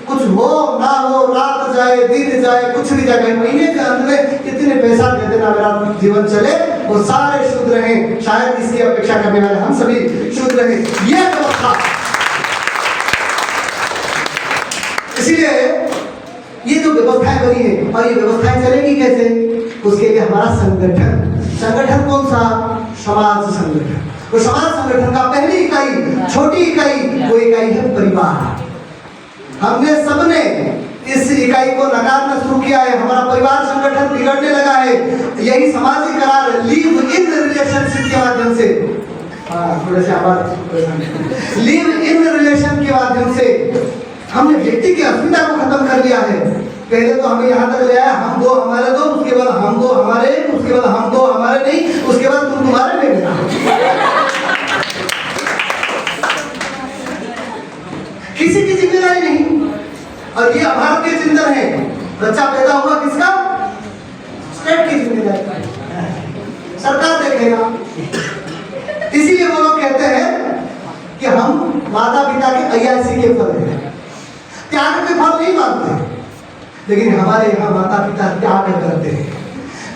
कुछ हो ना हो, रात जाए दिन जाए, कुछ भी जाए, महीने के अंत में इतने पैसा दे देना मेरा जीवन चले, वो सारे शूद्र हैं। शायद इसकी अपेक्षा करने वाले हम सभी शूद्र हैं। ये व्यवस्था, इसीलिए ये जो व्यवस्थाएं बनी है, और ये व्यवस्थाएं चलेगी कैसे? उसके लिए हमारा संगठन कौन सा? समाज संगठन। वो समाज संगठन का पहली इकाई, छोटी इकाई, वो इकाई है परिवार। हमने सबने इस इकाई को नकारना शुरू किया है। हमारा परिवार संगठन बिगड़ने लगा है। यही सामाजिक करार, लिव इन रिलेशनशिप के माध्यम से, थोड़े से आवाज, लिव इन रिलेशन के माध्यम से हमने व्यक्ति की अस्मिता को खत्म कर दिया है। पहले तो हमें यहाँ तक ले आया, हम दो हमारे दो, उसके बाद हम दो हमारे, उसके बाद हम दो हमारे नहीं, उसके बाद तुम तुम्हारे में लेना। किसी की जिम्मेदारी नहीं। और ये भारतीय चिंतन है। बच्चा पैदा हुआ किसका? स्टेट की जिम्मेदारी, सरकार देखेगा। इसीलिए वो लोग कहते हैं कि हम माता पिता के अय्यासी के फल हैं, त्याग के फल नहीं मानते। लेकिन हमारे यहाँ माता पिता त्याग करते हैं।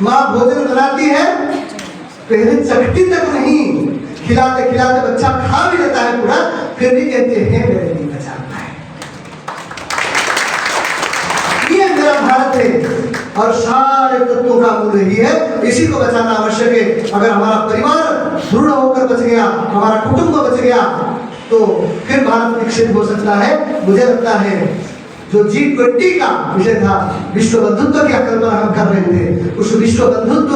माँ भोजन बनाती है, पहले चखती तक नहीं, खिलाते खिलाते बच्चा खा भी लेता है पूरा, फिर भी कहते हैं मेरे लिए बचाना है। ये मेरा भारत है, और सारे तत्वों का मूल यही है। इसी को बचाना आवश्यक है। अगर हमारा परिवार दृढ़ होकर बच गया, हमारा कुटुंब बच गया, तो फिर भारत विकसित हो सकता है। मुझे लगता है जो G20 का विषय था, विश्व बंधुत्व की कल्पना हम कर रहे थे, उस विश्व बंधुत्व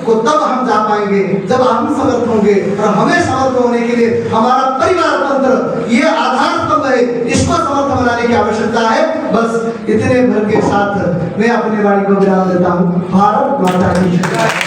को तब हम जा पाएंगे जब हम समर्थ होंगे। और हमें समर्थ होने के लिए हमारा परिवार तंत्र ये आधार स्तंभ है, इसको समर्थ बनाने की आवश्यकता है। बस इतने भर के साथ मैं अपनी वाणी को विराम देता हूँ। भारत माता की जय।